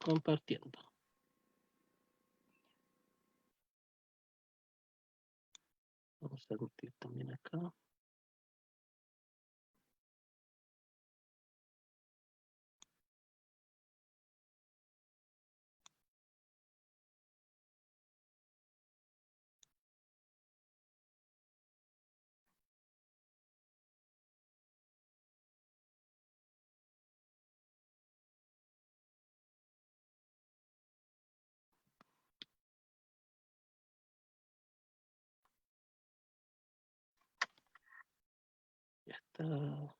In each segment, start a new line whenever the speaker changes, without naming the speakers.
compartiendo. Vamos a compartir también acá. Ya está. Vamos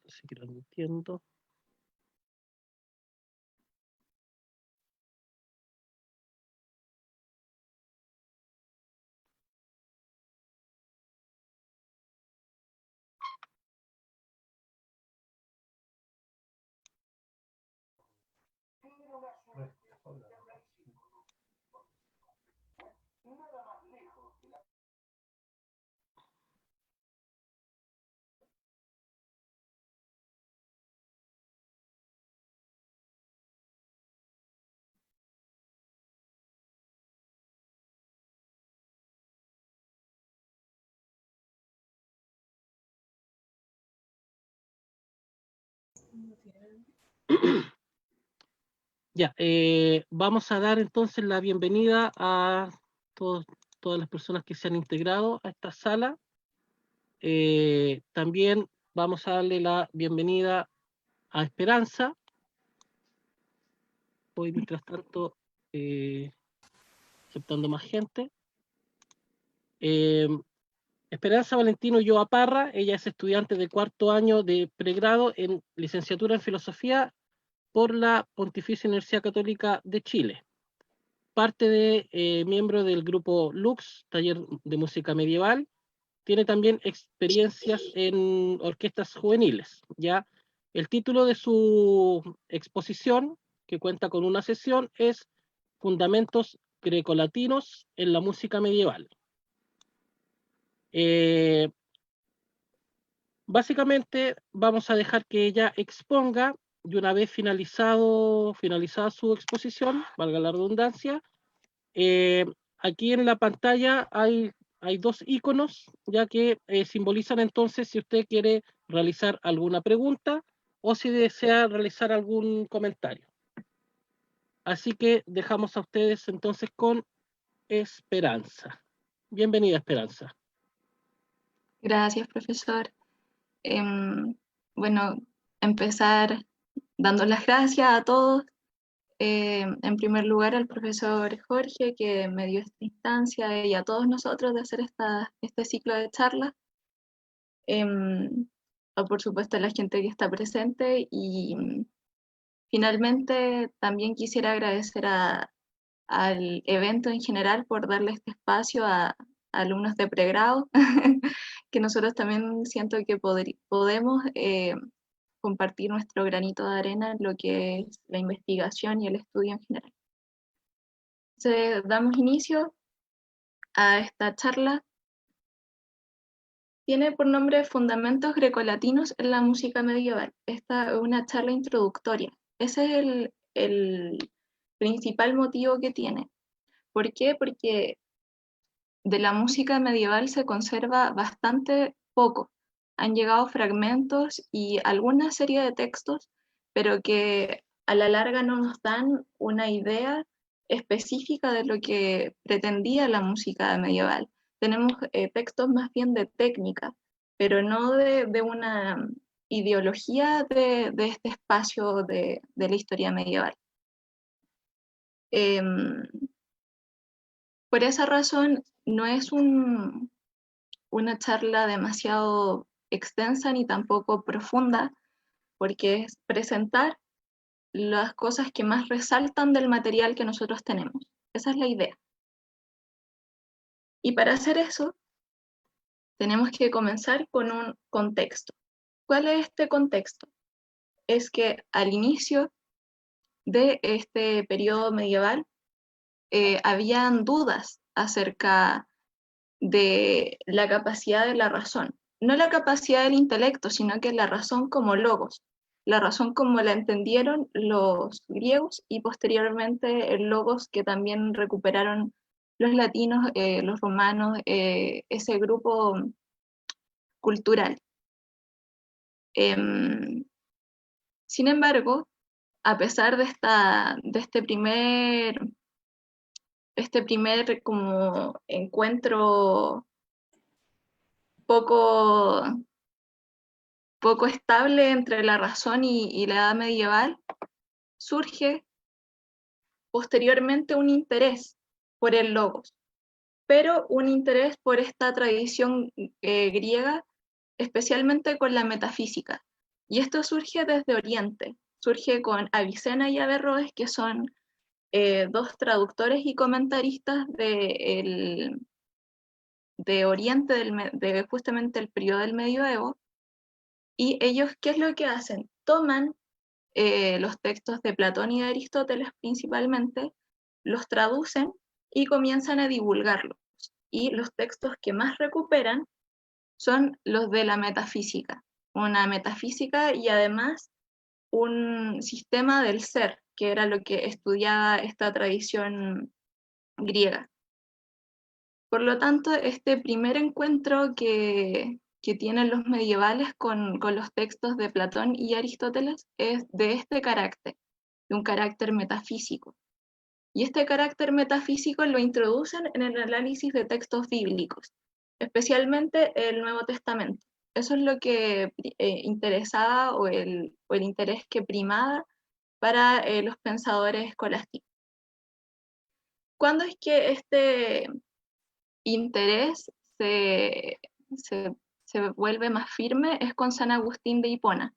a seguir admitiendo. Ya, vamos a dar entonces la bienvenida a todas las personas que se han integrado a esta sala. También vamos a darle la bienvenida a Esperanza. Voy mientras tanto aceptando más gente. Esperanza Valentino Ulloa Parra, ella es estudiante de cuarto año de pregrado en licenciatura en Filosofía por la Pontificia Universidad Católica de Chile. Parte de miembro del grupo Lux, taller de música medieval. Tiene también experiencias en orquestas juveniles. ¿Ya? El título de su exposición, que cuenta con una sesión, es Fundamentos grecolatinos en la música medieval. Básicamente vamos a dejar que ella exponga y una vez finalizada su exposición, valga la redundancia, aquí en la pantalla hay dos iconos, ya que simbolizan entonces si usted quiere realizar alguna pregunta o si desea realizar algún comentario. Así que dejamos a ustedes entonces con Esperanza. Bienvenida, Esperanza.
Gracias, profesor. Bueno, empezar dando las gracias a todos. En primer lugar, al profesor Jorge, que me dio esta instancia, y a todos nosotros de hacer este ciclo de charlas. O por supuesto a la gente que está presente. Y finalmente también quisiera agradecer al evento en general por darle este espacio a alumnos de pregrado, que nosotros también siento que podemos compartir nuestro granito de arena en lo que es la investigación y el estudio en general. Entonces, damos inicio a esta charla. Tiene por nombre Fundamentos grecolatinos en la música medieval. Esta es una charla introductoria. Ese es el principal motivo que tiene. ¿Por qué? Porque de la música medieval se conserva bastante poco. Han llegado fragmentos y alguna serie de textos, pero que a la larga no nos dan una idea específica de lo que pretendía la música medieval. Tenemos textos más bien de técnica, pero no de una ideología de este espacio de la historia medieval. Por esa razón, no es una charla demasiado extensa ni tampoco profunda, porque es presentar las cosas que más resaltan del material que nosotros tenemos. Esa es la idea. Y para hacer eso, tenemos que comenzar con un contexto. ¿Cuál es este contexto? Es que al inicio de este periodo medieval habían dudas acerca de la capacidad de la razón. No la capacidad del intelecto, sino que la razón como logos, la razón como la entendieron los griegos y posteriormente el logos que también recuperaron los latinos, los romanos, ese grupo cultural. Sin embargo, a pesar de este primer como encuentro poco estable entre la razón y la edad medieval, surge posteriormente un interés por el logos, pero un interés por esta tradición griega, especialmente con la metafísica. Y esto surge desde Oriente, surge con Avicena y Averroes, que son dos traductores y comentaristas de Oriente, de justamente el periodo del medioevo. Y ellos, ¿qué es lo que hacen? Toman los textos de Platón y de Aristóteles principalmente, los traducen y comienzan a divulgarlos. Y los textos que más recuperan son los de la metafísica, una metafísica y además un sistema del ser, que era lo que estudiaba esta tradición griega. Por lo tanto, este primer encuentro que tienen los medievales con los textos de Platón y Aristóteles es de este carácter, de un carácter metafísico. Y este carácter metafísico lo introducen en el análisis de textos bíblicos, especialmente el Nuevo Testamento. Eso es lo que interesaba o el interés que primaba para los pensadores escolásticos. ¿Cuándo es que este interés se vuelve más firme? Es con San Agustín de Hipona.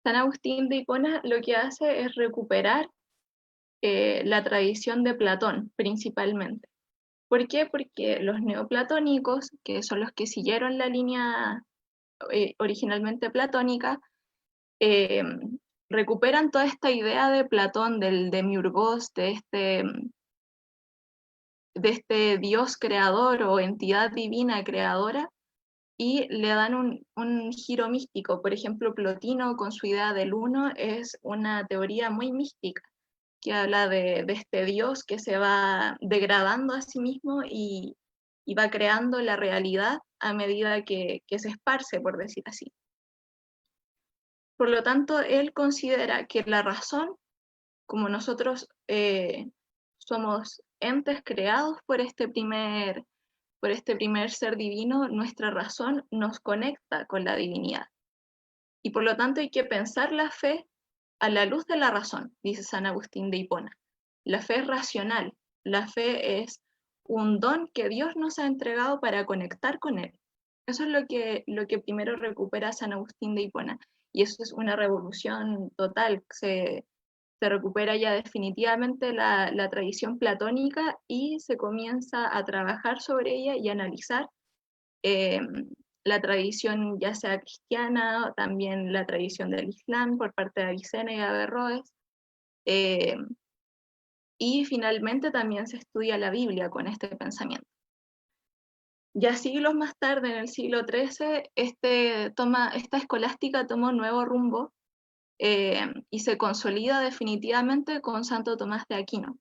San Agustín de Hipona lo que hace es recuperar la tradición de Platón principalmente. ¿Por qué? Porque los neoplatónicos, que son los que siguieron la línea originalmente platónica, recuperan toda esta idea de Platón, del demiurgos, de este Dios creador o entidad divina creadora, y le dan un giro místico. Por ejemplo, Plotino con su idea del uno es una teoría muy mística, que habla de este Dios que se va degradando a sí mismo y va creando la realidad a medida que se esparce, por decir así. Por lo tanto, él considera que la razón, como nosotros somos entes creados por este primer ser divino, nuestra razón nos conecta con la divinidad. Y por lo tanto hay que pensar la fe a la luz de la razón, dice San Agustín de Hipona. La fe es racional, la fe es un don que Dios nos ha entregado para conectar con Él. Eso es lo que primero recupera San Agustín de Hipona. Y eso es una revolución total. Se recupera ya definitivamente la tradición platónica y se comienza a trabajar sobre ella y analizar la tradición ya sea cristiana, también la tradición del Islam por parte de Avicena y Averroes, y finalmente también se estudia la Biblia con este pensamiento. Ya siglos más tarde, en el siglo XIII, esta escolástica toma un nuevo rumbo y se consolida definitivamente con Santo Tomás de Aquino.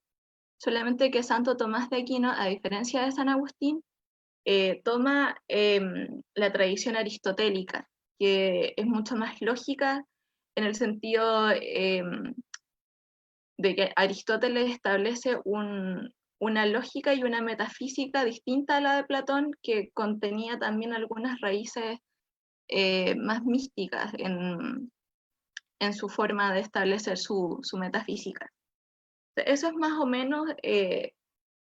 Solamente que Santo Tomás de Aquino, a diferencia de San Agustín, toma la tradición aristotélica, que es mucho más lógica en el sentido de que Aristóteles establece una lógica y una metafísica distinta a la de Platón, que contenía también algunas raíces más místicas en su forma de establecer su metafísica. Eso es más o menos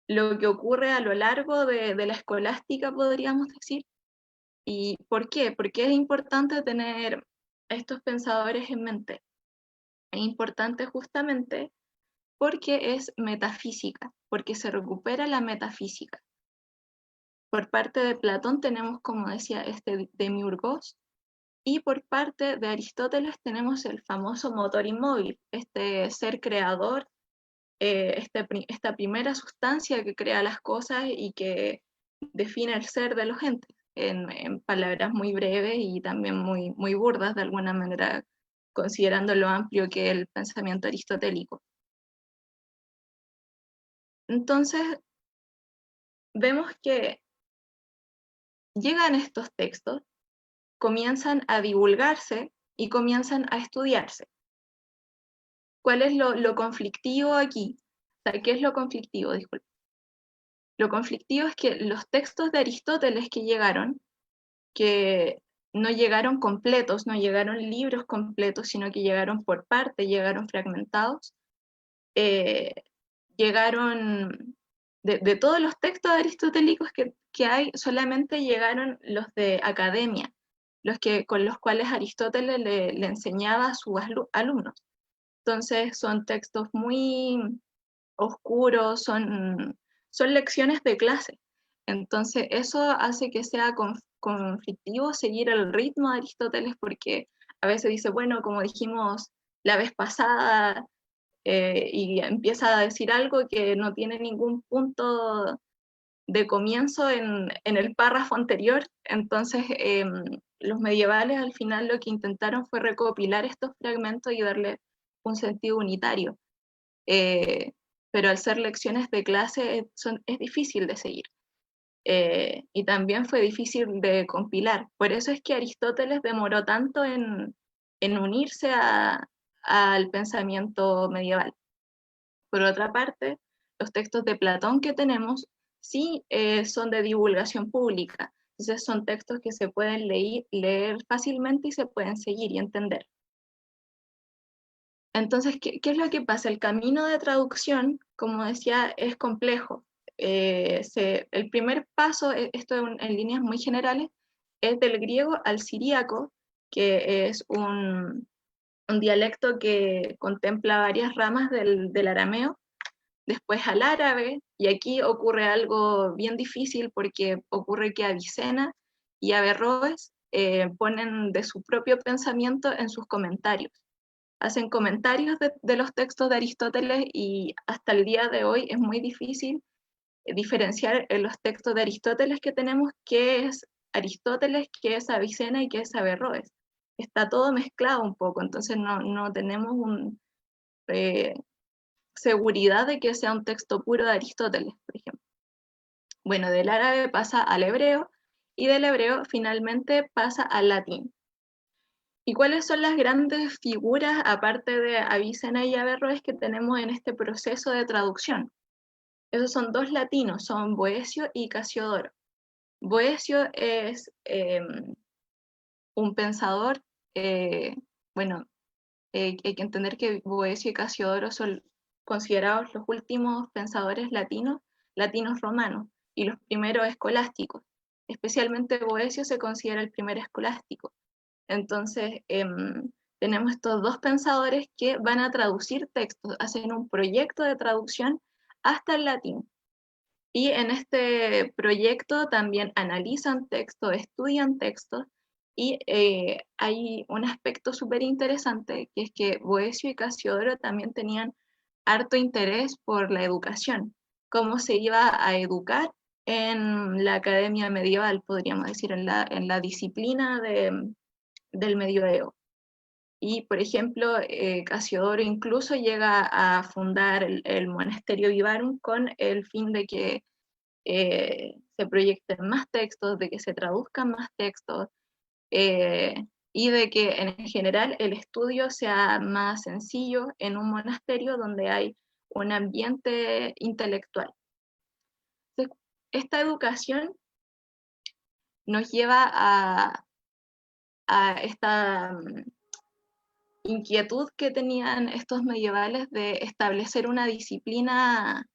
lo que ocurre a lo largo de la escolástica, podríamos decir. ¿Y por qué? Porque es importante tener estos pensadores en mente. Es importante justamente porque es metafísica, porque se recupera la metafísica. Por parte de Platón tenemos, como decía, este demiurgos, y por parte de Aristóteles tenemos el famoso motor inmóvil, este ser creador, esta primera sustancia que crea las cosas y que define el ser de los entes, en palabras muy breves y también muy, muy burdas de alguna manera, considerando lo amplio que es el pensamiento aristotélico. Entonces, vemos que llegan estos textos, comienzan a divulgarse y comienzan a estudiarse. ¿Cuál es lo conflictivo aquí? O sea, ¿qué es lo conflictivo? Disculpe. Lo conflictivo es que los textos de Aristóteles que no llegaron completos, no llegaron libros completos, sino que llegaron por parte, llegaron fragmentados, llegaron, de todos los textos aristotélicos que hay, solamente llegaron los de academia, con los cuales Aristóteles le enseñaba a sus alumnos. Entonces son textos muy oscuros, son lecciones de clase. Entonces eso hace que sea conflictivo seguir el ritmo de Aristóteles, porque a veces dice, bueno, como dijimos la vez pasada, y empieza a decir algo que no tiene ningún punto de comienzo en el párrafo anterior. Entonces los medievales al final lo que intentaron fue recopilar estos fragmentos y darle un sentido unitario. Pero al ser lecciones de clase es difícil de seguir. Y también fue difícil de compilar. Por eso es que Aristóteles demoró tanto en unirse al pensamiento medieval. Por otra parte, los textos de Platón que tenemos sí son de divulgación pública. Entonces son textos que se pueden leer fácilmente y se pueden seguir y entender. Entonces, ¿qué es lo que pasa? El camino de traducción, como decía, es complejo. El primer paso, esto en líneas muy generales, es del griego al siríaco, que es un dialecto que contempla varias ramas del arameo, después al árabe, y aquí ocurre algo bien difícil porque ocurre que Avicena y Averroes ponen de su propio pensamiento en sus comentarios. Hacen comentarios de los textos de Aristóteles y hasta el día de hoy es muy difícil diferenciar en los textos de Aristóteles que tenemos qué es Aristóteles, qué es Avicena y qué es Averroes. Está todo mezclado un poco, entonces no tenemos seguridad de que sea un texto puro de Aristóteles, por ejemplo. Bueno, del árabe pasa al hebreo y del hebreo finalmente pasa al latín. ¿Y cuáles son las grandes figuras, aparte de Avicena y Averroes, que tenemos en este proceso de traducción? Esos son dos latinos, son Boecio y Casiodoro. Boecio es un pensador, bueno, hay que entender que Boecio y Casiodoro son considerados los últimos pensadores latinos romanos, y los primeros escolásticos. Especialmente Boecio se considera el primer escolástico. Entonces, tenemos estos dos pensadores que van a traducir textos, hacen un proyecto de traducción hasta el latín. Y en este proyecto también analizan textos, estudian textos, y hay un aspecto súper interesante, que es que Boecio y Casiodoro también tenían harto interés por la educación, cómo se iba a educar en la academia medieval, podríamos decir, en la disciplina del medioevo. Y, por ejemplo, Casiodoro incluso llega a fundar el monasterio Vivarum con el fin de que se proyecten más textos, de que se traduzcan más textos, y de que en general el estudio sea más sencillo en un monasterio donde hay un ambiente intelectual. Entonces, esta educación nos lleva a esta inquietud que tenían estos medievales de establecer una disciplina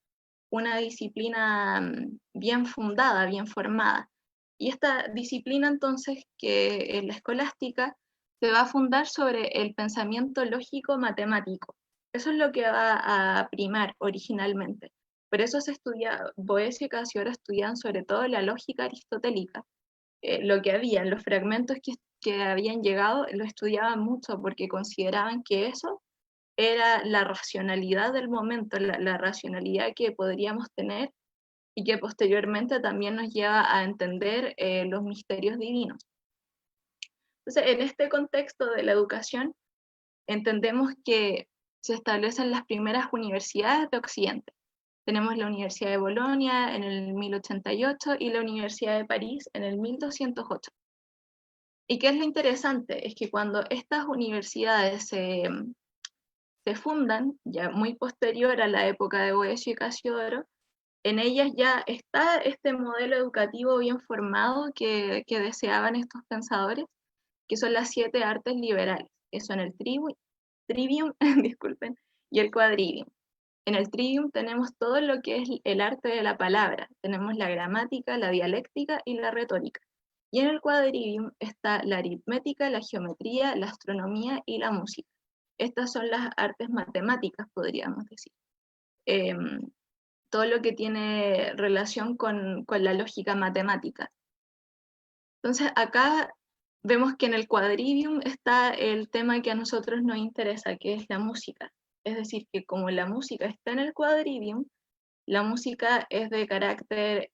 bien fundada, bien formada. Y esta disciplina entonces, que es la escolástica, se va a fundar sobre el pensamiento lógico matemático. Eso es lo que va a primar originalmente. Por eso se estudia, Boecio y Casiodoro estudian sobre todo la lógica aristotélica. Lo que había, los fragmentos que habían llegado, lo estudiaban mucho porque consideraban que eso era la racionalidad del momento, la racionalidad que podríamos tener y que posteriormente también nos lleva a entender los misterios divinos. Entonces, en este contexto de la educación, entendemos que se establecen las primeras universidades de Occidente. Tenemos la Universidad de Bolonia en el 1088 y la Universidad de París en el 1208. ¿Y qué es lo interesante? Es que cuando estas universidades se fundan, ya muy posterior a la época de Boecio y Casiodoro, en ellas ya está este modelo educativo bien formado que deseaban estos pensadores, que son las 7 artes liberales, que son el trivium, disculpen, y el quadrivium. En el trivium tenemos todo lo que es el arte de la palabra, tenemos la gramática, la dialéctica y la retórica. Y en el quadrivium está la aritmética, la geometría, la astronomía y la música. Estas son las artes matemáticas, podríamos decir. Todo lo que tiene relación con la lógica matemática. Entonces acá vemos que en el quadrivium está el tema que a nosotros nos interesa, que es la música. Es decir, que como la música está en el quadrivium, la música es de carácter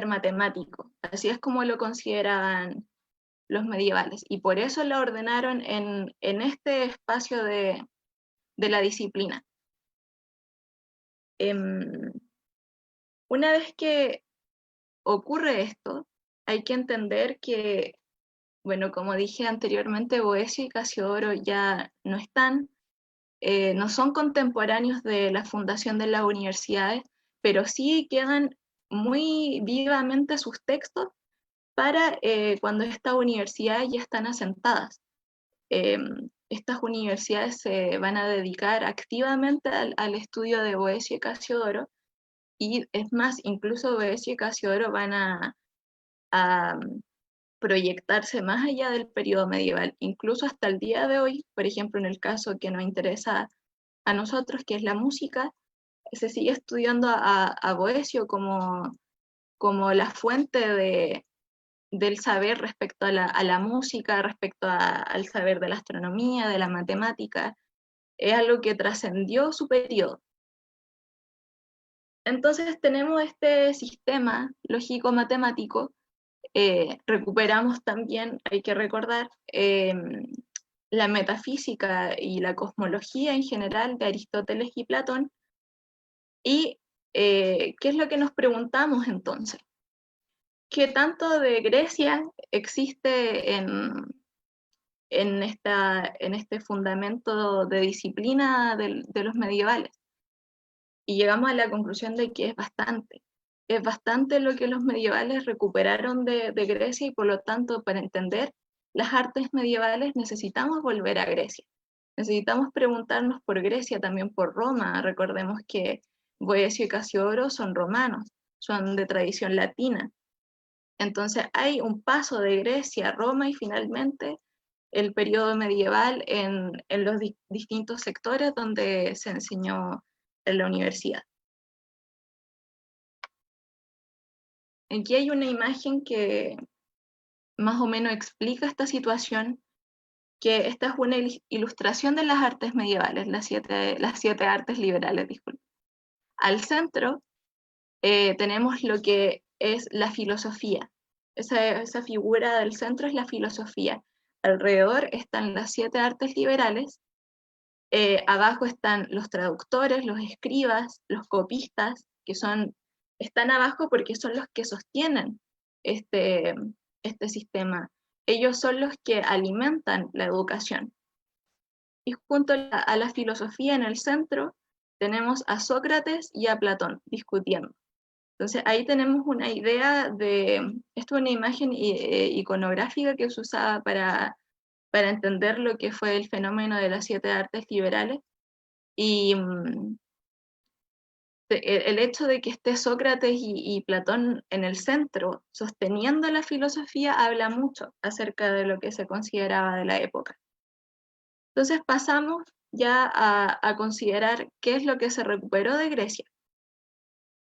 matemático. Así es como lo consideraban los medievales. Y por eso la ordenaron en este espacio de la disciplina. Una vez que ocurre esto, hay que entender que, bueno, como dije anteriormente, Boecio y Casiodoro ya no están, no son contemporáneos de la fundación de las universidades, pero sí quedan muy vivamente sus textos para cuando estas universidades ya están asentadas. Estas universidades se van a dedicar activamente al estudio de Boecio y Casiodoro, y es más, incluso Boecio y Casiodoro van a proyectarse más allá del periodo medieval, incluso hasta el día de hoy. Por ejemplo, en el caso que nos interesa a nosotros, que es la música, se sigue estudiando a Boecio como la fuente del saber respecto a la música, respecto al saber de la astronomía, de la matemática. Es algo que trascendió su periodo. Entonces tenemos este sistema lógico-matemático. Recuperamos también, hay que recordar, la metafísica y la cosmología en general de Aristóteles y Platón. ¿Y qué es lo que nos preguntamos entonces? ¿Qué tanto de Grecia existe en este fundamento de disciplina de los medievales? Y llegamos a la conclusión de que es bastante. Es bastante lo que los medievales recuperaron de Grecia, y por lo tanto, para entender las artes medievales necesitamos volver a Grecia. Necesitamos preguntarnos por Grecia, también por Roma. Recordemos que Boecio y Casiodoro son romanos, son de tradición latina. Entonces hay un paso de Grecia a Roma y finalmente el periodo medieval en los distintos sectores donde se enseñó en la universidad. Aquí hay una imagen que más o menos explica esta situación, que esta es una ilustración de las artes medievales, las siete artes liberales, disculpe. Al centro tenemos lo que es la filosofía. Esa figura del centro es la filosofía. Alrededor están las 7 artes liberales. Abajo están los traductores, los escribas, los copistas, que están abajo porque son los que sostienen este sistema. Ellos son los que alimentan la educación. Y junto a la filosofía en el centro tenemos a Sócrates y a Platón discutiendo. Entonces ahí tenemos una idea esto es una imagen iconográfica que se usaba para entender lo que fue el fenómeno de las 7 artes liberales. Y el hecho de que esté Sócrates y Platón en el centro sosteniendo la filosofía habla mucho acerca de lo que se consideraba de la época. Entonces pasamos ya a considerar qué es lo que se recuperó de Grecia.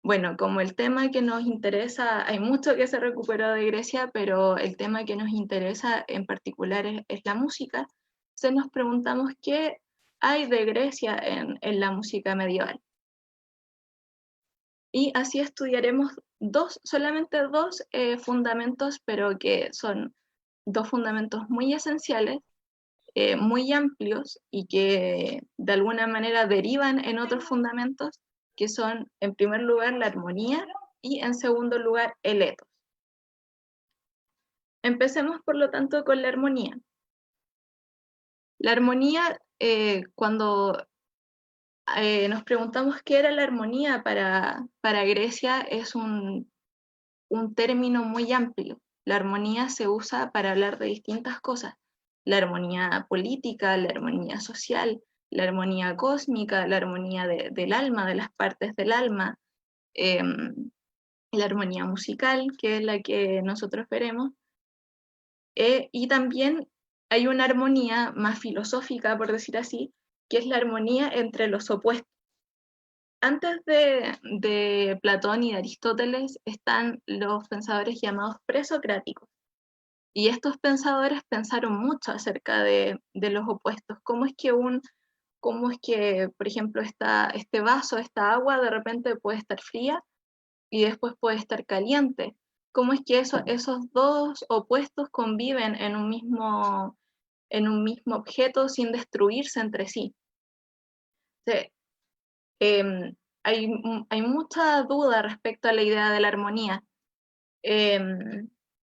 Bueno, como el tema que nos interesa, hay mucho que se recuperó de Grecia, pero el tema que nos interesa en particular es la música. Entonces nos preguntamos qué hay de Grecia en la música medieval. Y así estudiaremos solamente dos fundamentos, pero que son dos fundamentos muy esenciales, muy amplios y que de alguna manera derivan en otros fundamentos, que son en primer lugar la armonía y en segundo lugar el etos. Empecemos por lo tanto con la armonía. La armonía, cuando nos preguntamos qué era la armonía para Grecia, es un término muy amplio. La armonía se usa para hablar de distintas cosas. La armonía política, la armonía social, la armonía cósmica, la armonía del alma, de las partes del alma, la armonía musical, que es la que nosotros veremos, y también hay una armonía más filosófica, por decir así, que es la armonía entre los opuestos. Antes de Platón y de Aristóteles están los pensadores llamados presocráticos. Y estos pensadores pensaron mucho acerca de los opuestos. ¿Cómo es que, por ejemplo, este vaso, esta agua, de repente puede estar fría y después puede estar caliente? ¿Cómo es que esos dos opuestos conviven en un mismo objeto sin destruirse entre sí? Sí. Hay mucha duda respecto a la idea de la armonía.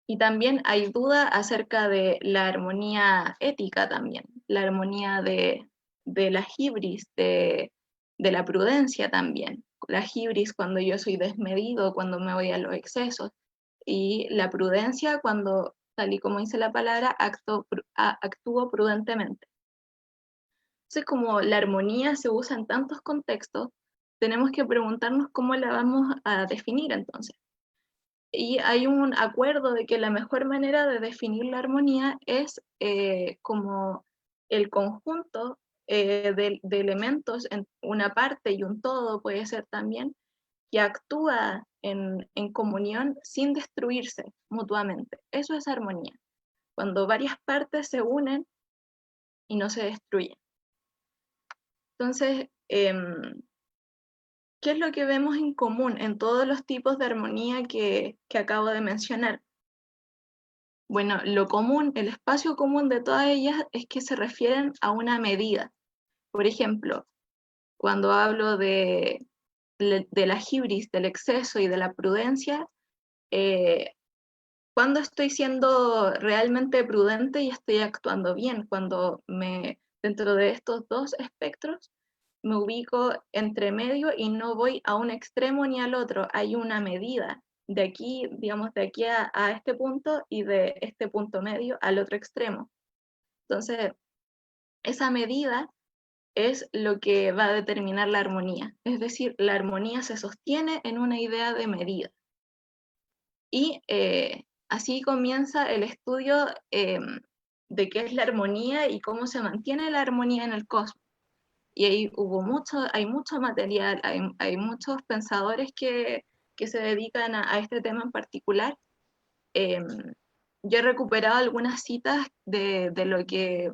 Y también hay duda acerca de la armonía ética también, la armonía de la hibris, de la prudencia también. La hibris cuando yo soy desmedido, cuando me voy a los excesos, y la prudencia cuando, tal y como dice la palabra, actúo prudentemente. Entonces, como la armonía se usa en tantos contextos, tenemos que preguntarnos cómo la vamos a definir entonces. Y hay un acuerdo de que la mejor manera de definir la armonía es como el conjunto de elementos en una parte y un todo, puede ser también, que actúa en comunión sin destruirse mutuamente. Eso es armonía, cuando varias partes se unen y no se destruyen. Entonces, ¿qué es lo que vemos en común en todos los tipos de armonía que acabo de mencionar? Bueno, lo común, el espacio común de todas ellas es que se refieren a una medida. Por ejemplo, cuando hablo de la hibris, del exceso y de la prudencia, cuando estoy siendo realmente prudente y estoy actuando bien, cuando dentro de estos dos espectros me ubico entre medio y no voy a un extremo ni al otro, hay una medida de aquí, digamos, de aquí a este punto y de este punto medio al otro extremo. Entonces, esa medida es lo que va a determinar la armonía, es decir, la armonía se sostiene en una idea de medida. Y así comienza el estudio de qué es la armonía y cómo se mantiene la armonía en el cosmos. Y ahí hay mucho material, hay muchos pensadores que se dedican a este tema en particular. Yo he recuperado algunas citas de lo que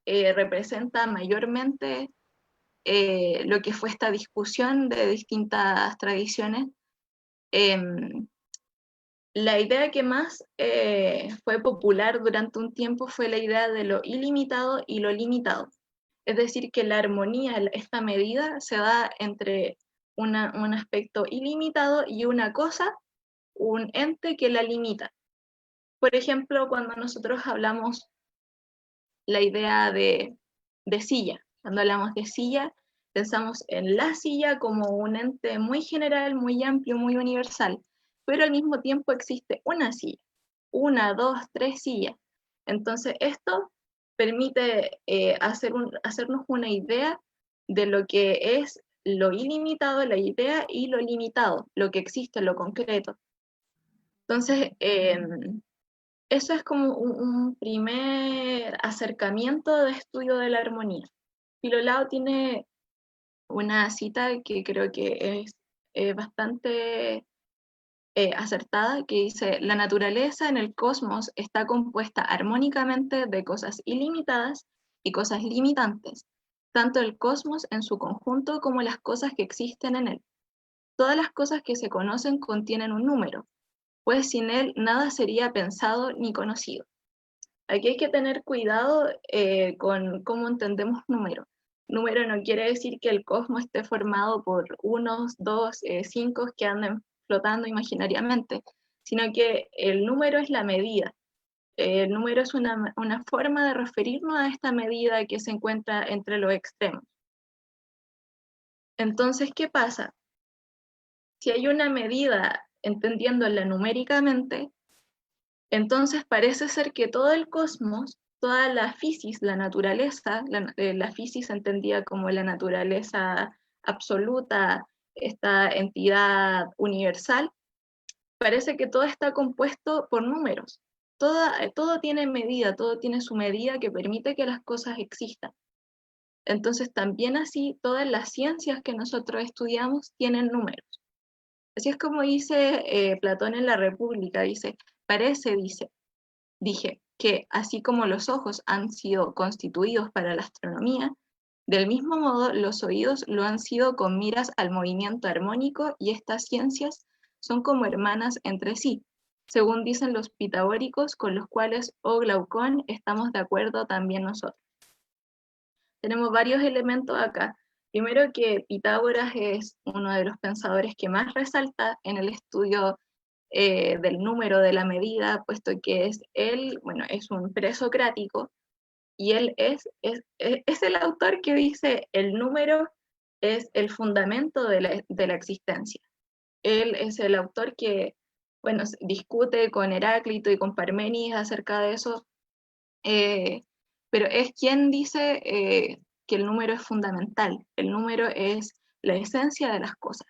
representa mayormente lo que fue esta discusión de distintas tradiciones. La idea que más fue popular durante un tiempo fue la idea de lo ilimitado y lo limitado. Es decir, que la armonía, esta medida, se da entre un aspecto ilimitado y una cosa, un ente que la limita. Por ejemplo, cuando nosotros hablamos la idea de silla, cuando hablamos de silla, pensamos en la silla como un ente muy general, muy amplio, muy universal, pero al mismo tiempo existe una silla, una, dos, tres sillas. Entonces esto permite hacernos una idea de lo que es lo ilimitado, la idea, y lo limitado, lo que existe, lo concreto. Entonces, eso es como un primer acercamiento de estudio de la armonía. Filolao tiene una cita que creo que es bastante acertada, que dice: la naturaleza en el cosmos está compuesta armónicamente de cosas ilimitadas y cosas limitantes, tanto el cosmos en su conjunto como las cosas que existen en él. Todas las cosas que se conocen contienen un número, pues sin él nada sería pensado ni conocido. Aquí hay que tener cuidado con cómo entendemos número. Número no quiere decir que el cosmos esté formado por unos, dos, cinco que anden flotando imaginariamente, sino que el número es la medida. El número es una forma de referirnos a esta medida que se encuentra entre los extremos. Entonces, ¿qué pasa? Si hay una medida entendiéndola numéricamente, entonces parece ser que todo el cosmos, toda la fisis, la naturaleza, la fisis entendida como la naturaleza absoluta, esta entidad universal, parece que todo está compuesto por números. Todo tiene medida, todo tiene su medida que permite que las cosas existan. Entonces también así todas las ciencias que nosotros estudiamos tienen números. Así es como dice Platón en la República, dice, dije que así como los ojos han sido constituidos para la astronomía, del mismo modo los oídos lo han sido con miras al movimiento armónico y estas ciencias son como hermanas entre sí, según dicen los pitagóricos, con los cuales, oh Glaucón, estamos de acuerdo también nosotros. Tenemos varios elementos acá. Primero que Pitágoras es uno de los pensadores que más resalta en el estudio del número de la medida, puesto que es un presocrático, y él es el autor que dice el número es el fundamento de la existencia. Él es el autor que, discute con Heráclito y con Parménides acerca de eso, pero es quien dice que el número es fundamental, el número es la esencia de las cosas.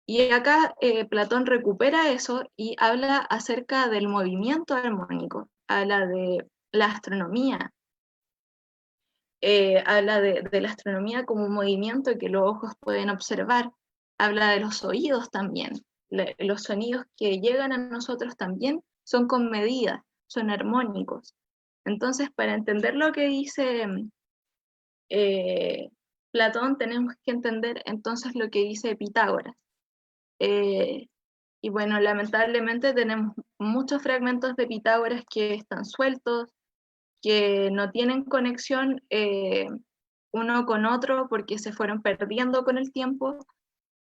Y acá Platón recupera eso y habla acerca del movimiento armónico, habla de la astronomía, habla de la astronomía como un movimiento que los ojos pueden observar, habla de los oídos también, los sonidos que llegan a nosotros también son con medida, son armónicos. Entonces, para entender lo que dice Platón, tenemos que entender entonces lo que dice Pitágoras. Y bueno, lamentablemente tenemos muchos fragmentos de Pitágoras que están sueltos, que no tienen conexión uno con otro porque se fueron perdiendo con el tiempo,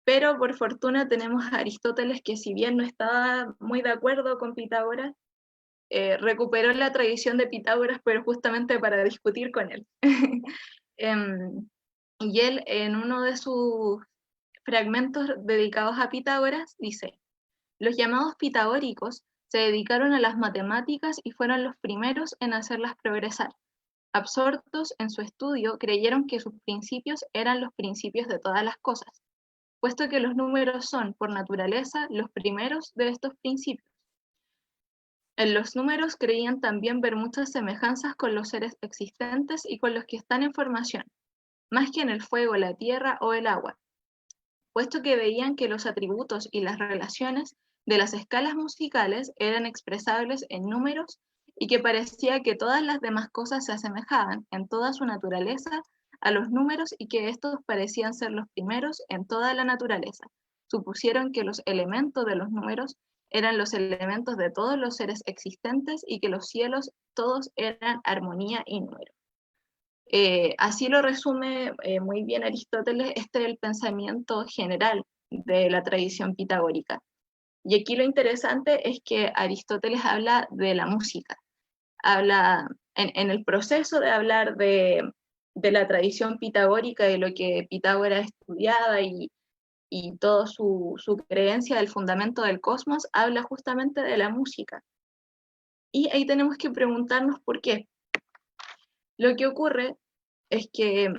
pero por fortuna tenemos a Aristóteles que, si bien no estaba muy de acuerdo con Pitágoras, recuperó la tradición de Pitágoras, pero justamente para discutir con él. Y él, en uno de sus fragmentos dedicados a Pitágoras, dice: los llamados pitagóricos se dedicaron a las matemáticas y fueron los primeros en hacerlas progresar. Absortos en su estudio, creyeron que sus principios eran los principios de todas las cosas, puesto que los números son, por naturaleza, los primeros de estos principios. En los números creían también ver muchas semejanzas con los seres existentes y con los que están en formación, más que en el fuego, la tierra o el agua, puesto que veían que los atributos y las relaciones de las escalas musicales eran expresables en números y que parecía que todas las demás cosas se asemejaban en toda su naturaleza a los números y que estos parecían ser los primeros en toda la naturaleza. Supusieron que los elementos de los números eran los elementos de todos los seres existentes y que los cielos todos eran armonía y número. Así lo resume muy bien Aristóteles. Este es el pensamiento general de la tradición pitagórica. Y aquí lo interesante es que Aristóteles habla de la música, habla en el proceso de hablar de la tradición pitagórica, de lo que Pitágoras estudiaba y toda su creencia del fundamento del cosmos, habla justamente de la música. Y ahí tenemos que preguntarnos por qué. Lo que ocurre es que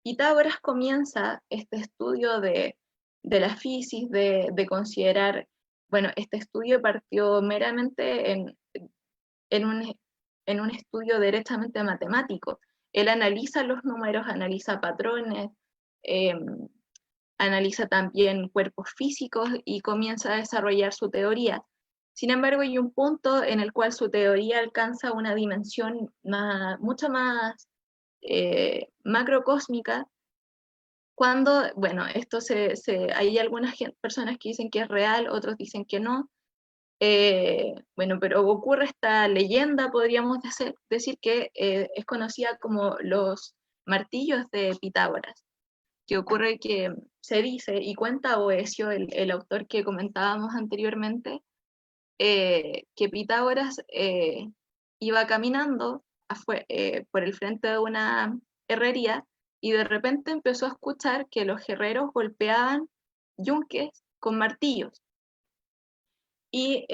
Pitágoras comienza este estudio de la fisis, de considerar, este estudio partió meramente en un estudio directamente matemático. Él analiza los números, analiza patrones, analiza también cuerpos físicos y comienza a desarrollar su teoría. Sin embargo, hay un punto en el cual su teoría alcanza una dimensión mucho más macrocósmica, bueno, hay algunas personas que dicen que es real, otros dicen que no. Bueno, pero ocurre esta leyenda, podríamos decir que es conocida como los martillos de Pitágoras, que ocurre que se dice y cuenta Boecio, el autor que comentábamos anteriormente, que Pitágoras iba caminando por el frente de una herrería y de repente empezó a escuchar que los herreros golpeaban yunques con martillos. Y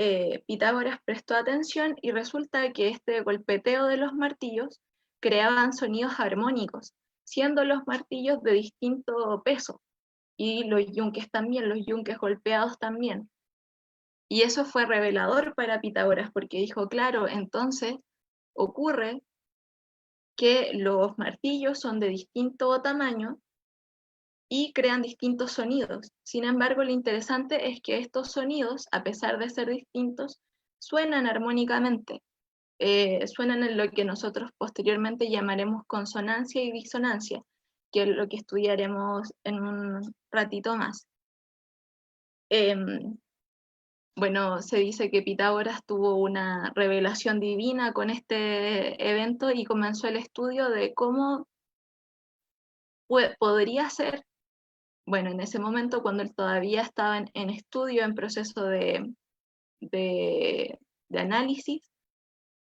Pitágoras prestó atención y resulta que este golpeteo de los martillos creaban sonidos armónicos, siendo los martillos de distinto peso y los yunques también, los yunques golpeados también. Y eso fue revelador para Pitágoras porque dijo, claro, entonces ocurre que los martillos son de distinto tamaño y crean distintos sonidos. Sin embargo, lo interesante es que estos sonidos, a pesar de ser distintos, suenan armónicamente, suenan en lo que nosotros posteriormente llamaremos consonancia y disonancia, que es lo que estudiaremos en un ratito más. Bueno, se dice que Pitágoras tuvo una revelación divina con este evento y comenzó el estudio de cómo podría ser. Bueno, en ese momento, cuando él todavía estaba en estudio, en proceso de análisis,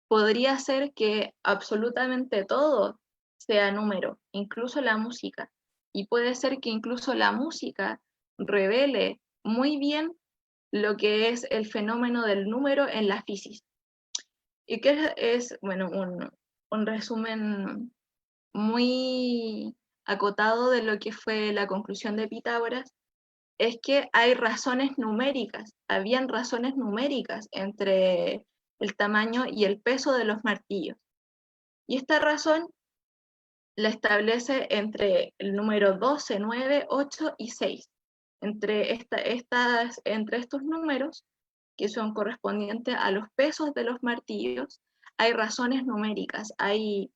podría ser que absolutamente todo sea número, incluso la música. Y puede ser que incluso la música revele muy bien lo que es el fenómeno del número en la física. Y que es bueno, un resumen muy acotado de lo que fue la conclusión de Pitágoras, es que hay razones numéricas, habían razones numéricas entre el tamaño y el peso de los martillos. Y esta razón la establece entre el número 12, 9, 8 y 6. Entre estos números, que son correspondientes a los pesos de los martillos, hay razones numéricas, hay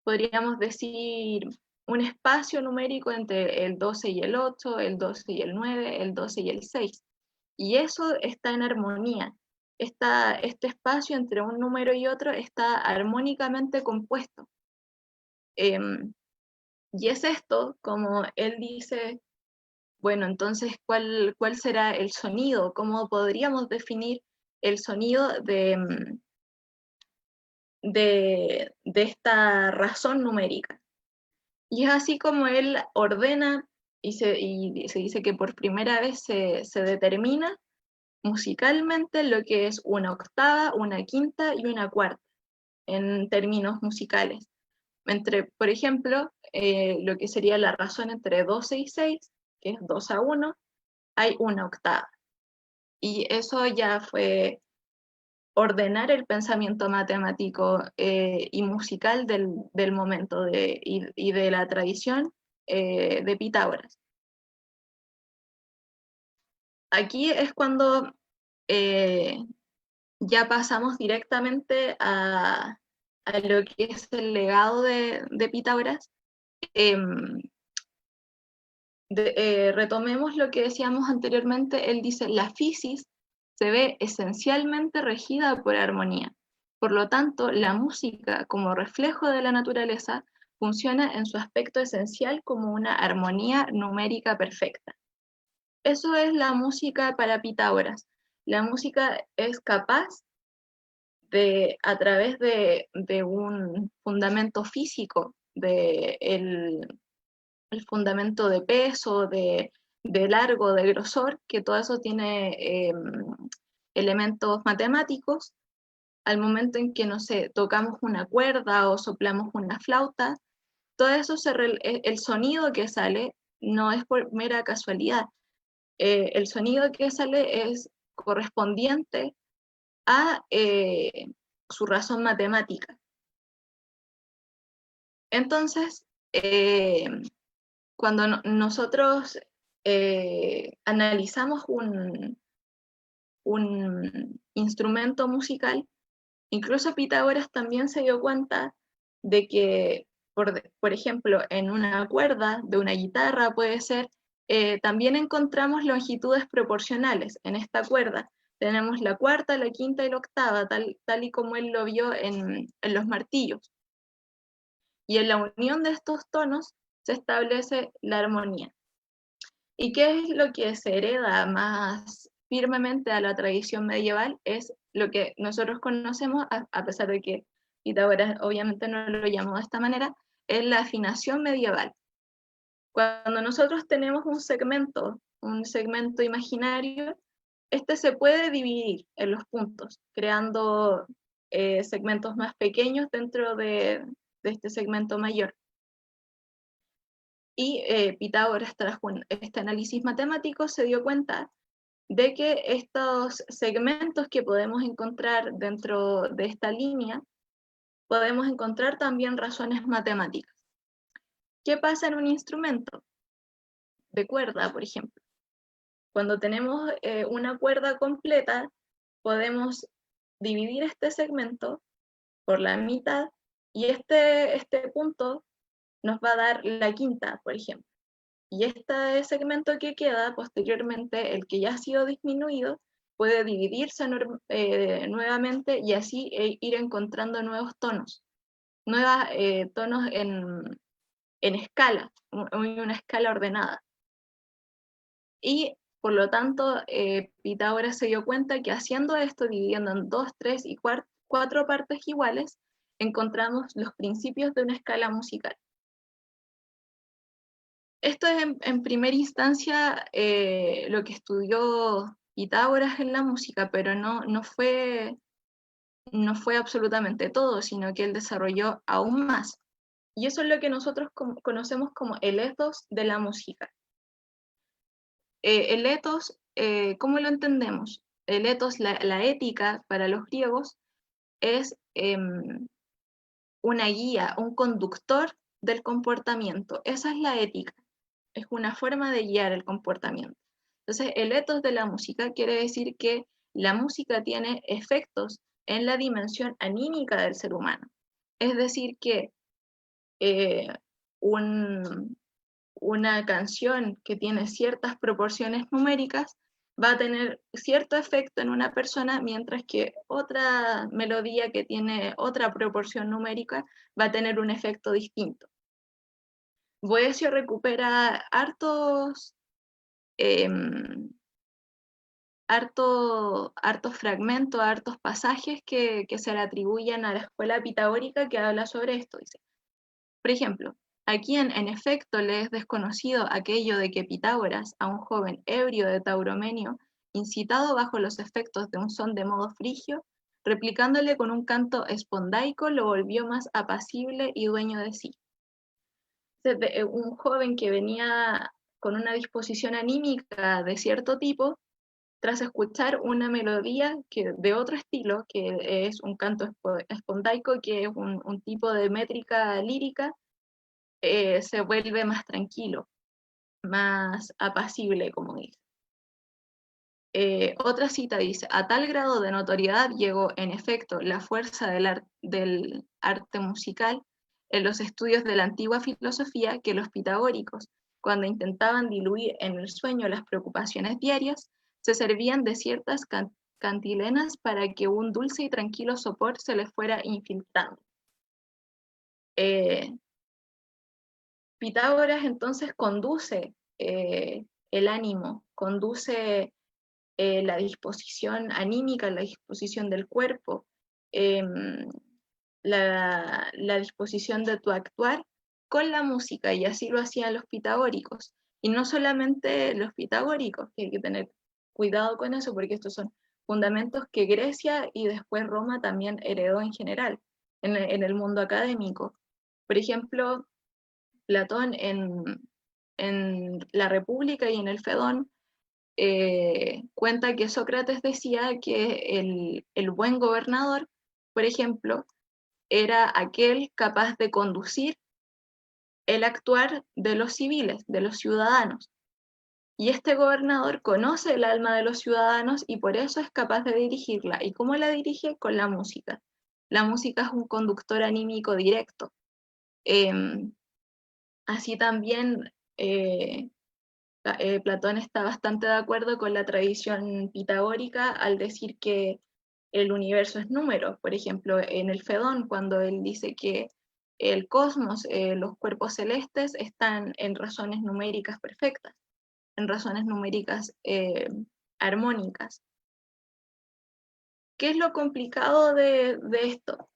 podríamos decir, un espacio numérico entre el 12 y el 8, el 12 y el 9, el 12 y el 6. Y eso está en armonía. Este espacio entre un número y otro está armónicamente compuesto. Y es esto, como él dice, bueno, entonces, ¿cuál será el sonido? ¿Cómo podríamos definir el sonido de esta razón numérica? Y es así como él ordena y se dice que por primera vez se determina musicalmente lo que es una octava, una quinta y una cuarta en términos musicales. Por ejemplo, lo que sería la razón entre 12 y 6, que es 2 a 1, hay una octava. Y eso ya fue ordenar el pensamiento matemático y musical del momento y de la tradición de Pitágoras. Aquí es cuando ya pasamos directamente a lo que es el legado de Pitágoras. Retomemos lo que decíamos anteriormente, él dice, la fisis se ve esencialmente regida por armonía. Por lo tanto, la música, como reflejo de la naturaleza, funciona en su aspecto esencial como una armonía numérica perfecta. Eso es la música para Pitágoras. La música es capaz de, a través de un fundamento físico, el fundamento de peso, de largo, de grosor, que todo eso tiene elementos matemáticos. Al momento en que, no sé, tocamos una cuerda o soplamos una flauta, todo eso, el sonido que sale no es por mera casualidad. El sonido que sale es correspondiente a su razón matemática. Entonces, cuando nosotros analizamos un instrumento musical, incluso Pitágoras también se dio cuenta de que Por ejemplo, en una cuerda de una guitarra puede ser, también encontramos longitudes proporcionales en esta cuerda. Tenemos la cuarta, la quinta y la octava, tal y como él lo vio en los martillos. Y en la unión de estos tonos se establece la armonía. ¿Y qué es lo que se hereda más firmemente a la tradición medieval? Es lo que nosotros conocemos, a pesar de que Pitágoras obviamente no lo llamó de esta manera, es la afinación medieval. Cuando nosotros tenemos un segmento imaginario, este se puede dividir en los puntos, creando segmentos más pequeños dentro de este segmento mayor. Y Pitágoras, tras este análisis matemático, se dio cuenta de que estos segmentos que podemos encontrar dentro de esta línea, podemos encontrar también razones matemáticas. ¿Qué pasa en un instrumento de cuerda, por ejemplo? Cuando tenemos una cuerda completa, podemos dividir este segmento por la mitad y este punto nos va a dar la quinta, por ejemplo. Y este segmento que queda posteriormente, el que ya ha sido disminuido, puede dividirse nuevamente y así ir encontrando nuevos tonos, tonos en escala, una escala ordenada. Y por lo tanto, Pitágoras se dio cuenta que haciendo esto, dividiendo en 2, 3 y 4 partes iguales, encontramos los principios de una escala musical. Esto es en primera instancia lo que estudió Pitágoras en la música, pero no fue absolutamente todo, sino que él desarrolló aún más. Y eso es lo que nosotros conocemos como el ethos de la música. El ethos, ¿cómo lo entendemos? El ethos, la ética para los griegos, es una guía, un conductor del comportamiento. Esa es la ética. Es una forma de guiar el comportamiento. Entonces, el ethos de la música quiere decir que la música tiene efectos en la dimensión anímica del ser humano. Es decir, que una canción que tiene ciertas proporciones numéricas va a tener cierto efecto en una persona, mientras que otra melodía que tiene otra proporción numérica va a tener un efecto distinto. Boecio recupera hartos fragmentos, hartos pasajes que se le atribuyen a la escuela pitagórica que habla sobre esto. Dice, por ejemplo, a quien en efecto le es desconocido aquello de que Pitágoras, a un joven ebrio de Tauromenio, incitado bajo los efectos de un son de modo frigio, replicándole con un canto espondaico, lo volvió más apacible y dueño de sí. Un joven que venía con una disposición anímica de cierto tipo, tras escuchar una melodía de otro estilo, que es un canto espondaico, que es un tipo de métrica lírica, se vuelve más tranquilo, más apacible, como dice. Otra cita dice, a tal grado de notoriedad llegó en efecto la fuerza del arte musical en los estudios de la antigua filosofía que los pitagóricos, cuando intentaban diluir en el sueño las preocupaciones diarias, se servían de ciertas cantilenas para que un dulce y tranquilo sopor se les fuera infiltrando. Pitágoras entonces conduce el ánimo, conduce la disposición anímica, la disposición del cuerpo, la disposición de tu actuar con la música, y así lo hacían los pitagóricos. Y no solamente los pitagóricos, que hay que tener cuidado con eso, porque estos son fundamentos que Grecia y después Roma también heredó en general, en el mundo académico. Por ejemplo, Platón en La República y en el Fedón cuenta que Sócrates decía que el buen gobernador, por ejemplo, era aquel capaz de conducir el actuar de los civiles, de los ciudadanos. Y este gobernador conoce el alma de los ciudadanos y por eso es capaz de dirigirla. ¿Y cómo la dirige? Con la música. La música es un conductor anímico directo. Así también Platón está bastante de acuerdo con la tradición pitagórica al decir que el universo es número. Por ejemplo, en el Fedón, cuando él dice que el cosmos, los cuerpos celestes, están en razones numéricas perfectas, en razones numéricas armónicas. ¿Qué es lo complicado de esto?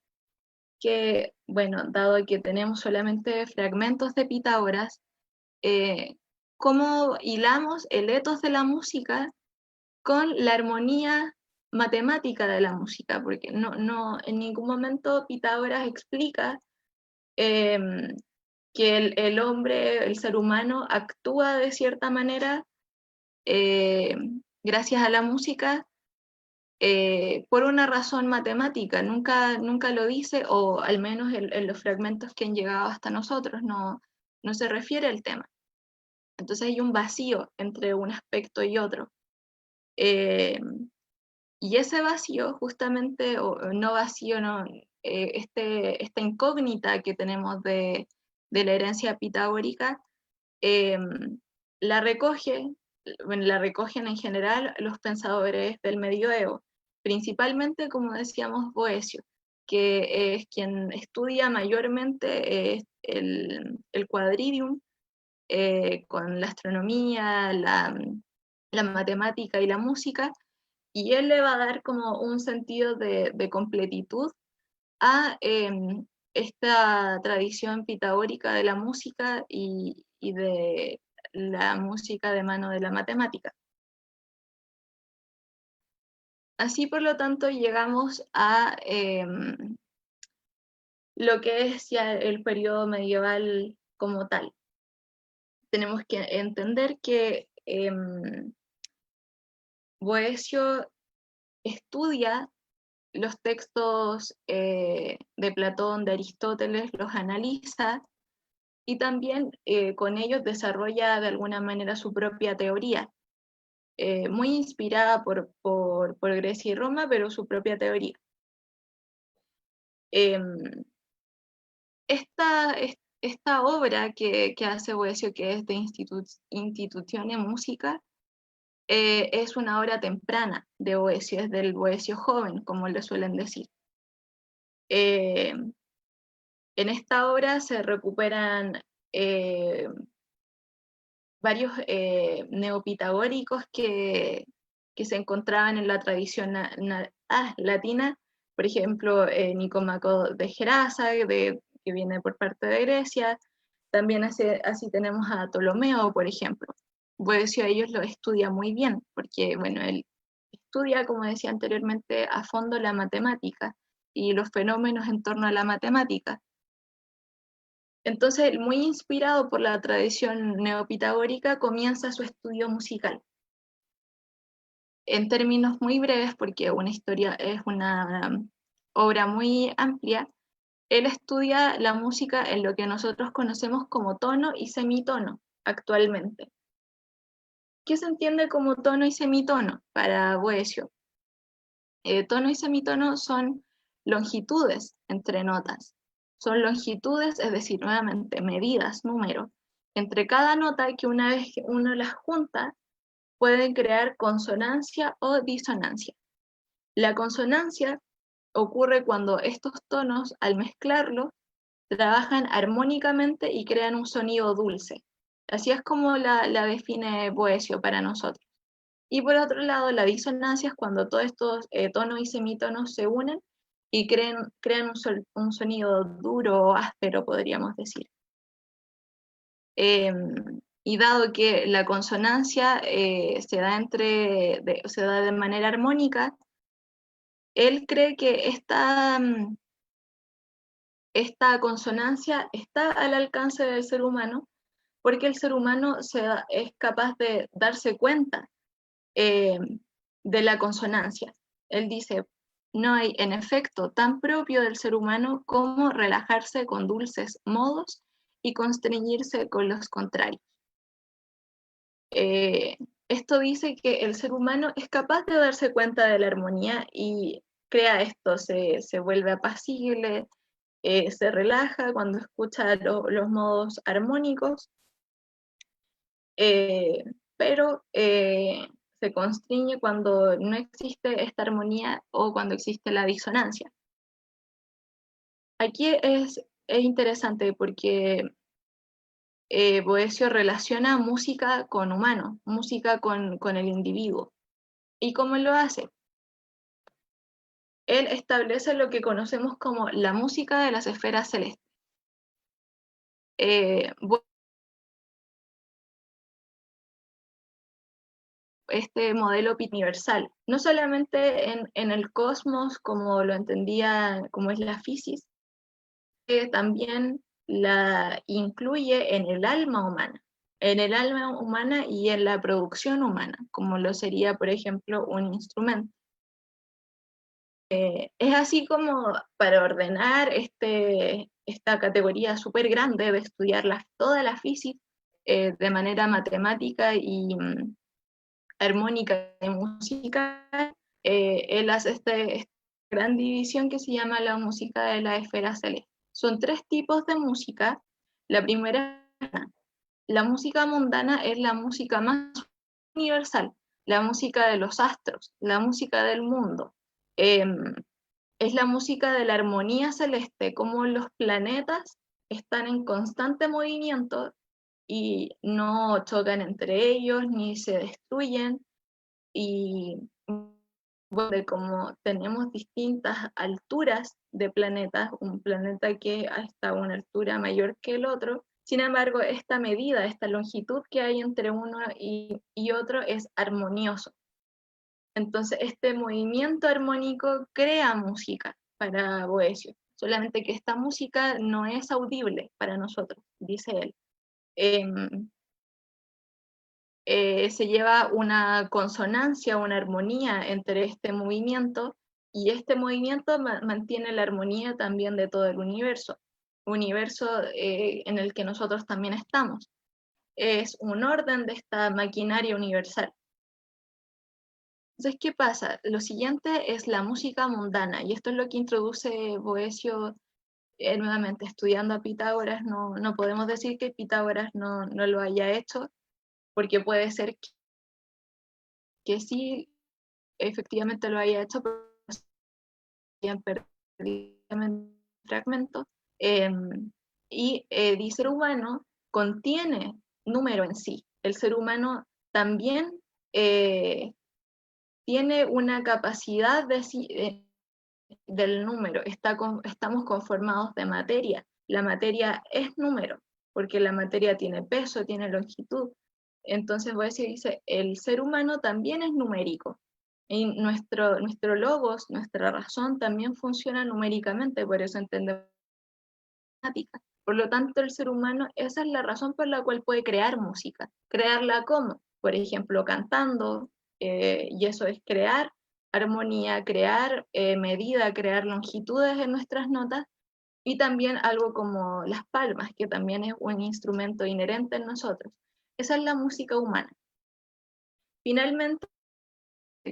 Que, bueno, dado que tenemos solamente fragmentos de Pitágoras, ¿cómo hilamos el etos de la música con la armonía matemática de la música? Porque no, en ningún momento Pitágoras explica que el hombre, el ser humano, actúa de cierta manera gracias a la música por una razón matemática. Nunca lo dice, o al menos en los fragmentos que han llegado hasta nosotros no se refiere al tema. Entonces hay un vacío entre un aspecto y otro. Y ese vacío, justamente, o no vacío, no, esta incógnita que tenemos de la herencia pitagórica, la recogen en general los pensadores del medioevo, principalmente, como decíamos, Boecio, que es quien estudia mayormente el quadrivium, con la astronomía, la matemática y la música, y él le va a dar como un sentido de completitud a esta tradición pitagórica de la música y de la música de mano de la matemática. Así, por lo tanto, llegamos a lo que es ya el periodo medieval como tal. Tenemos que entender que Boecio estudia los textos de Platón, de Aristóteles, los analiza y también con ellos desarrolla de alguna manera su propia teoría, muy inspirada por Grecia y Roma, pero su propia teoría. Esta obra que hace Boecio, que es de Institutione Musica, es una obra temprana de Boecio, es del Boecio joven, como le suelen decir. En esta obra se recuperan varios neopitagóricos que se encontraban en la tradición latina, por ejemplo, Nicómaco de Gerasa, que viene por parte de Grecia. También así tenemos a Ptolomeo, por ejemplo. Boecio a ellos lo estudia muy bien, porque bueno, él estudia, como decía anteriormente, a fondo la matemática y los fenómenos en torno a la matemática. Entonces, muy inspirado por la tradición neopitagórica, comienza su estudio musical. En términos muy breves, porque una historia es una obra muy amplia, él estudia la música en lo que nosotros conocemos como tono y semitono actualmente. ¿Qué se entiende como tono y semitono para Boecio? Tono y semitono son longitudes entre notas. Son longitudes, es decir, nuevamente, medidas, números, entre cada nota que una vez que uno las junta, pueden crear consonancia o disonancia. La consonancia ocurre cuando estos tonos, al mezclarlos, trabajan armónicamente y crean un sonido dulce. Así es como la define Boecio para nosotros. Y por otro lado, la disonancia es cuando todos estos tonos y semitonos se unen y crean un sonido duro o áspero, podríamos decir. Y dado que la consonancia se da de manera armónica, él cree que esta consonancia está al alcance del ser humano, porque el ser humano es capaz de darse cuenta de la consonancia. Él dice, no hay en efecto tan propio del ser humano como relajarse con dulces modos y constreñirse con los contrarios. Esto dice que el ser humano es capaz de darse cuenta de la armonía y crea esto, se vuelve apacible, se relaja cuando escucha los modos armónicos, pero se constriñe cuando no existe esta armonía o cuando existe la disonancia. Aquí es interesante porque Boecio relaciona música con humano, música con el individuo. ¿Y cómo lo hace? Él establece lo que conocemos como la música de las esferas celestes. Este modelo universal, no solamente en el cosmos como lo entendía, como es la física, también la incluye en el alma humana y en la producción humana, como lo sería, por ejemplo, un instrumento. Es así como para ordenar esta categoría súper grande de estudiar toda la física de manera matemática y armónica de música, él hace esta gran división que se llama la música de la esfera celeste. Son 3 tipos de música. La primera, la música mundana, es la música más universal, la música de los astros, la música del mundo. Es la música de la armonía celeste, como los planetas están en constante movimiento y no chocan entre ellos ni se destruyen, y bueno, como tenemos distintas alturas de planetas, un planeta que está a una altura mayor que el otro, sin embargo, esta medida, esta longitud que hay entre uno y otro es armonioso. Entonces, este movimiento armónico crea música para Boecio, solamente que esta música no es audible para nosotros, dice él. Se lleva una consonancia, una armonía entre este movimiento, y este movimiento mantiene la armonía también de todo el universo en el que nosotros también estamos. Es un orden de esta maquinaria universal. Entonces, ¿qué pasa? Lo siguiente es la música mundana, y esto es lo que introduce Boecio nuevamente. Estudiando a Pitágoras, no podemos decir que Pitágoras no lo haya hecho, porque puede ser que sí, efectivamente lo haya hecho, pero se han perdido fragmentos. Y el ser humano contiene número en sí. El ser humano también tiene una capacidad del número. Estamos conformados de materia. La materia es número, porque la materia tiene peso, tiene longitud. Entonces Boecio dice, el ser humano también es numérico. Y nuestro logos, nuestra razón también funciona numéricamente, por eso entendemos matemática. Por lo tanto, el ser humano, esa es la razón por la cual puede crear música. ¿Crearla cómo? Por ejemplo, cantando, y eso es crear armonía, crear medida, crear longitudes en nuestras notas, y también algo como las palmas, que también es un instrumento inherente en nosotros. Esa es la música humana. Finalmente,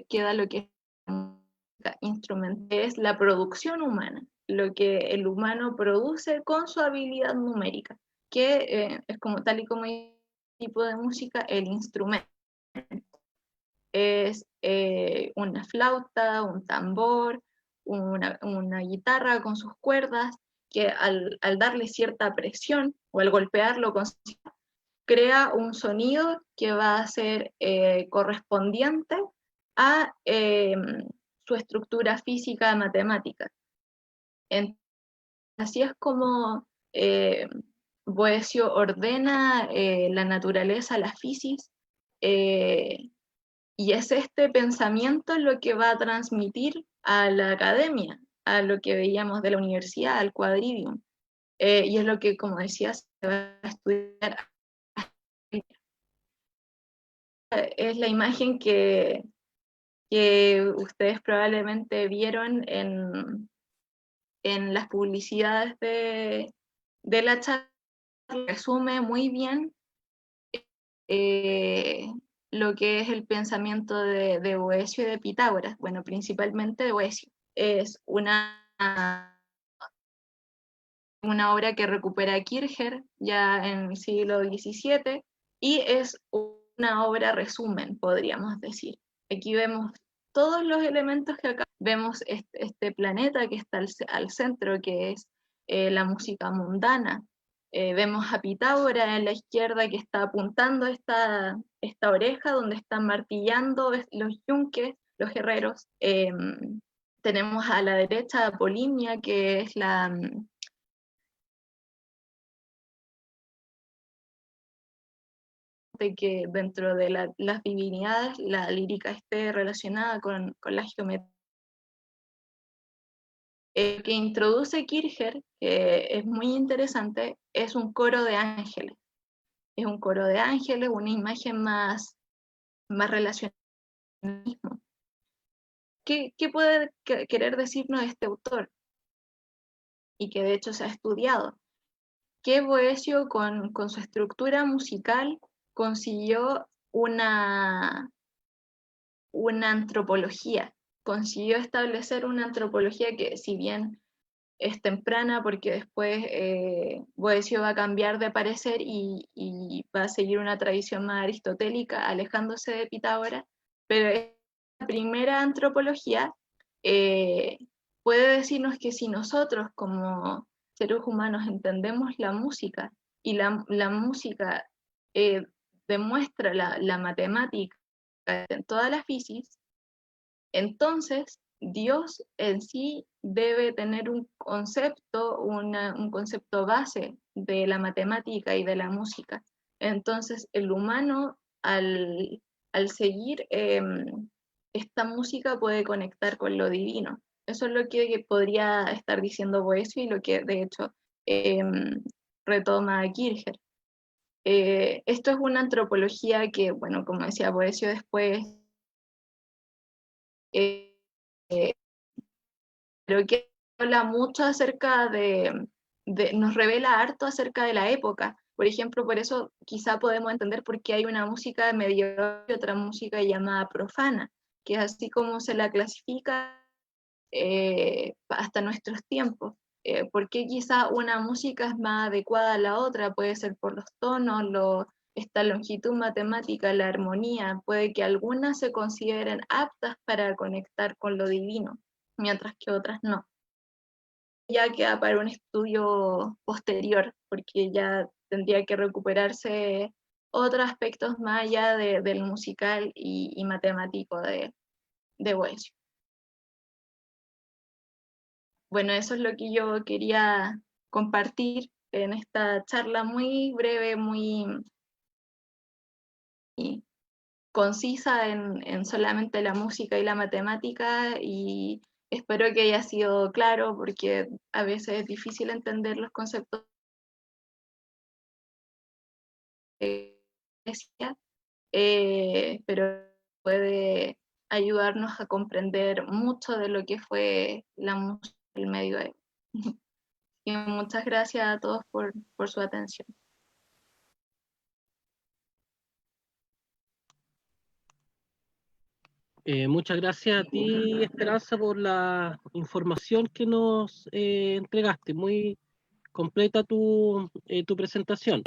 queda lo que es la música instrumental, que es la producción humana, lo que el humano produce con su habilidad numérica, que es como tal y como el tipo de música, el instrumento. Es una flauta, un tambor, una guitarra con sus cuerdas, que al darle cierta presión o al golpearlo con crea un sonido que va a ser correspondiente a su estructura física matemática. Así es como Boecio ordena la naturaleza, la física, y es este pensamiento lo que va a transmitir a la academia, a lo que veíamos de la universidad, al quadrivium. Y es lo que, como decía, se va a estudiar. Es la imagen que ustedes probablemente vieron en las publicidades de la charla. Resume muy bien lo que es el pensamiento de Boecio y de Pitágoras, bueno, principalmente de Boecio. Es una una obra que recupera Kircher ya en el siglo XVII, y es una obra resumen, podríamos decir. Aquí vemos todos los elementos que acá vemos, este planeta que está al centro, que es la música mundana. Vemos a Pitágoras en la izquierda que está apuntando esta oreja donde están martillando los yunques, los herreros. Tenemos a la derecha a Polimnia, que es de que dentro de las divinidades la lírica esté relacionada con la geometría. El que introduce Kircher, que es muy interesante, es un coro de ángeles. Es un coro de ángeles, una imagen más relacionada con el mismo. ¿Qué puede querer decirnos este autor? Y que de hecho se ha estudiado. Que Boecio con su estructura musical consiguió una antropología, consiguió establecer una antropología que, si bien es temprana, porque después Boecio va a cambiar de parecer y va a seguir una tradición más aristotélica, alejándose de Pitágoras, pero esta primera antropología puede decirnos que si nosotros como seres humanos entendemos la música, y la música demuestra la matemática en toda la física, entonces Dios en sí debe tener un concepto, un concepto base de la matemática y de la música. Entonces el humano al seguir esta música puede conectar con lo divino. Eso es lo que podría estar diciendo Boecio y lo que de hecho retoma Kircher. Esto es una antropología que, bueno, como decía Boecio después, pero que habla mucho acerca nos revela harto acerca de la época. Por ejemplo, por eso quizá podemos entender por qué hay una música medieval y otra música llamada profana, que es así como se la clasifica hasta nuestros tiempos. ¿Por qué quizá una música es más adecuada a la otra? Puede ser por los tonos, esta longitud matemática, la armonía, puede que algunas se consideren aptas para conectar con lo divino, mientras que otras no. Ya queda para un estudio posterior, porque ya tendría que recuperarse otros aspectos más allá del musical y matemático de Boecio. Bueno, eso es lo que yo quería compartir en esta charla muy breve, muy concisa en solamente la música y la matemática, y espero que haya sido claro porque a veces es difícil entender los conceptos de iglesia, pero puede ayudarnos a comprender mucho de lo que fue la música del medioevo. Y muchas gracias a todos por su atención.
Muchas gracias a ti, Esperanza, por la información que nos entregaste. Muy completa tu presentación.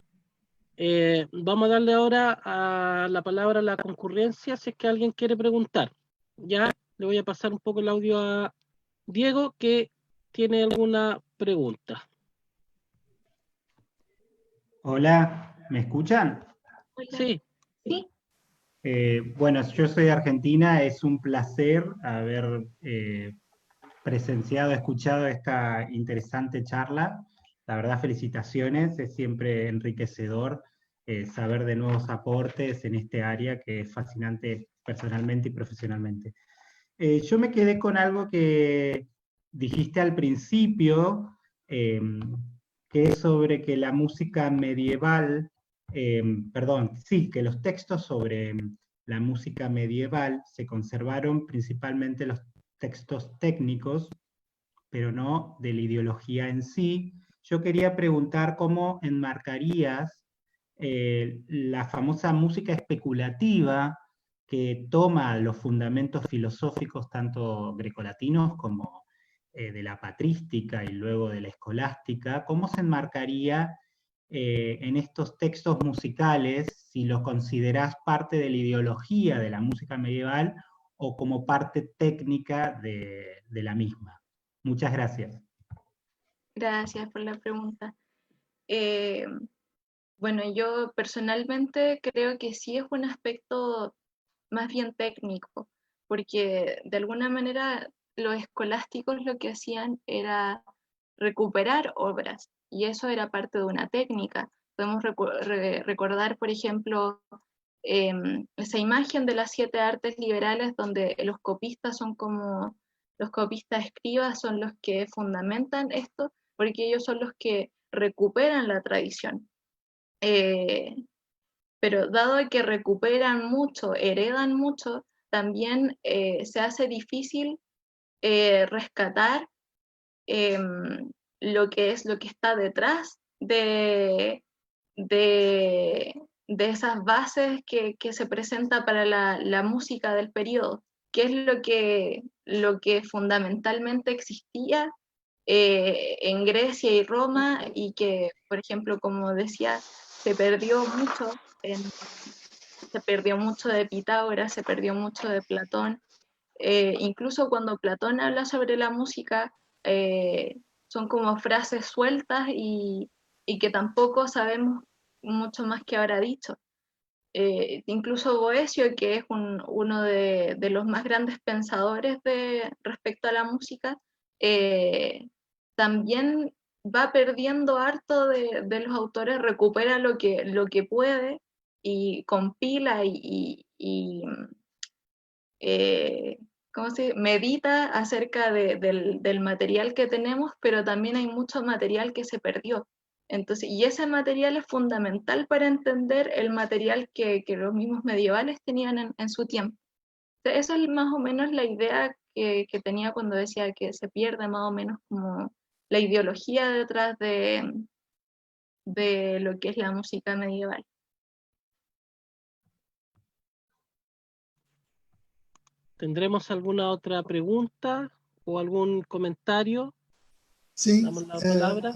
Vamos a darle ahora a la palabra a la concurrencia si es que alguien quiere preguntar. Ya le voy a pasar un poco el audio a Diego, que tiene alguna pregunta.
Hola, ¿me escuchan?
Hola.
Sí.
Sí.
Bueno, yo soy de Argentina, es un placer haber presenciado, escuchado esta interesante charla. La verdad, felicitaciones, es siempre enriquecedor saber de nuevos aportes en este área que es fascinante personalmente y profesionalmente. Yo me quedé con algo que dijiste al principio, que es sobre que la música medieval, que los textos sobre la música medieval se conservaron principalmente los textos técnicos, pero no de la ideología en sí. Yo quería preguntar cómo enmarcarías la famosa música especulativa que toma los fundamentos filosóficos tanto grecolatinos como de la patrística y luego de la escolástica, ¿cómo se enmarcaría en estos textos musicales, si los considerás parte de la ideología de la música medieval o como parte técnica de la misma? Muchas gracias.
Gracias por la pregunta. Eh, bueno, yo personalmente creo que sí es un aspecto más bien técnico, porque de alguna manera los escolásticos lo que hacían era recuperar obras, y eso era parte de una técnica. Podemos recordar, por ejemplo, esa imagen de las 7 artes liberales donde los copistas son como, los copistas escribas son los que fundamentan esto, porque ellos son los que recuperan la tradición. Pero dado que recuperan mucho, heredan mucho, también se hace difícil rescatar lo que es lo que está detrás de, de esas bases que se presenta para la música del periodo, que es lo que fundamentalmente existía en Grecia y Roma, y que, por ejemplo, como decía, se perdió mucho, se perdió mucho de Pitágoras, se perdió mucho de Platón. Incluso cuando Platón habla sobre la música, son como frases sueltas y que tampoco sabemos mucho más que habrá dicho. Incluso Boecio, que es uno de los más grandes pensadores respecto a la música, también va perdiendo harto de los autores, recupera lo que puede y compila eh, ¿cómo se medita acerca del material que tenemos, pero también hay mucho material que se perdió. Entonces, y ese material es fundamental para entender el material que los mismos medievales tenían en su tiempo. Entonces, esa es más o menos la idea que tenía cuando decía que se pierde más o menos como la ideología detrás de lo que es la música medieval.
¿Tendremos alguna otra pregunta o algún comentario?
Sim,
Damos la palabra.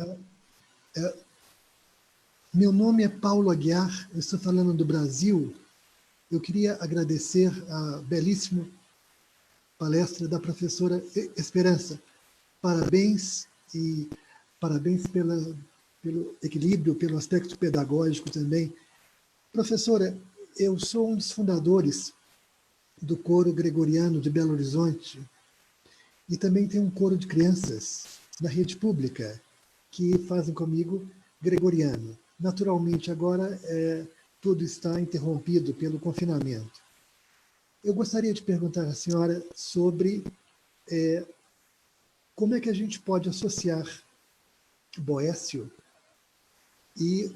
Meu nome é Paulo Aguiar, eu estou falando do Brasil. Eu queria agradecer a belíssima palestra da professora Esperança. Parabéns e parabéns pelo equilíbrio, pelo aspecto pedagógico também. Professora, eu sou um dos fundadores do coro gregoriano de Belo Horizonte e também tem um coro de crianças na rede pública que fazem comigo gregoriano. Naturalmente, agora tudo está interrompido pelo confinamento. Eu gostaria de perguntar à senhora sobre como é que a gente pode associar Boécio e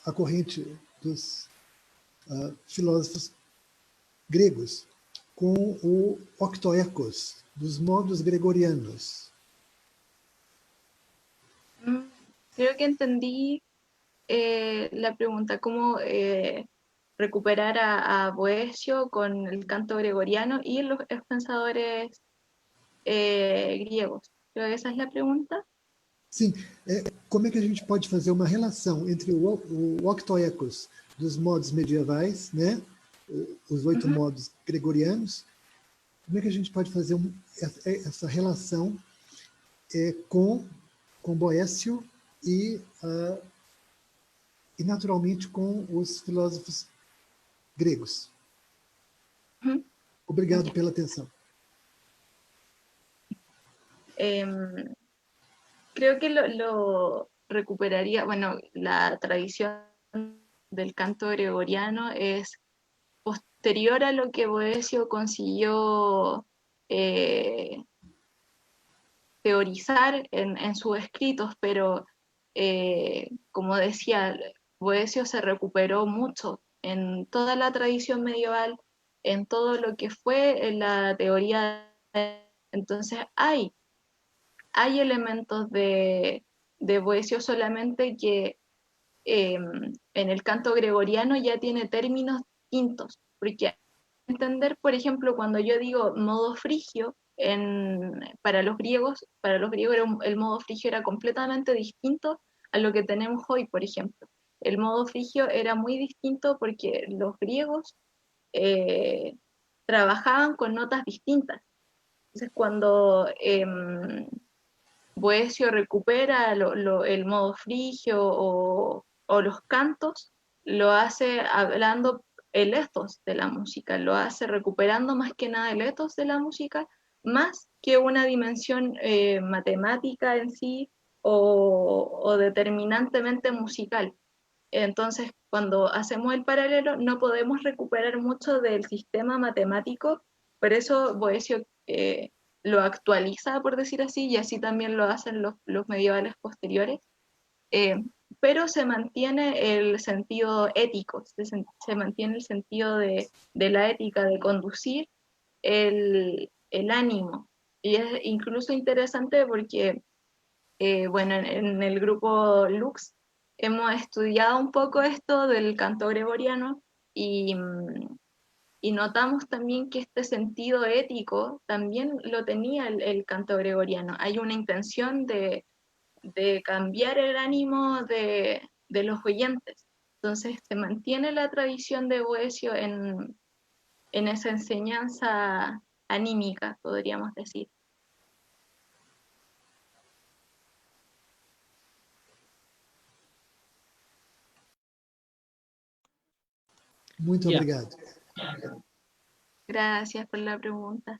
a corrente dos filósofos gregos com o octoecos dos modos gregorianos.
Creo que entendí la pregunta, ¿cómo recuperar a Boecio con el canto gregoriano y los pensadores griegos? Creo que esa es la pregunta.
Sim, como é que a gente pode fazer uma relação entre o octoecos dos modos medievais, né, os 8 modos gregorianos, como é que a gente pode fazer essa relação com Boécio e naturalmente com os filósofos gregos? Obrigado pela atenção.
Creo que lo recuperaría, bueno, la tradición del canto gregoriano es posterior a lo que Boecio consiguió teorizar en sus escritos, pero como decía, Boecio se recuperó mucho en toda la tradición medieval, en todo lo que fue la teoría. Entonces hay elementos de Boecio, solamente que en el canto gregoriano ya tiene términos distintos, porque entender, por ejemplo, cuando yo digo modo frigio, para los griegos el modo frigio era completamente distinto a lo que tenemos hoy, por ejemplo. El modo frigio era muy distinto porque los griegos trabajaban con notas distintas. Entonces, cuando Boecio recupera el modo frigio o los cantos, lo hace hablando el ethos de la música, lo hace recuperando más que nada el ethos de la música, más que una dimensión matemática en sí o determinantemente musical. Entonces, cuando hacemos el paralelo, no podemos recuperar mucho del sistema matemático, por eso Boecio lo actualiza, por decir así, y así también lo hacen los medievales posteriores, pero se mantiene el sentido ético, se mantiene el sentido de la ética, de conducir el ánimo. Y es incluso interesante porque, bueno, en el grupo Lux hemos estudiado un poco esto del canto gregoriano y notamos también que este sentido ético también lo tenía el canto gregoriano. Hay una intención de cambiar el ánimo de los oyentes. Entonces se mantiene la tradición de Boecio en esa enseñanza anímica, podríamos decir.
Muito
Ya.
obrigado.
Gracias por la pregunta.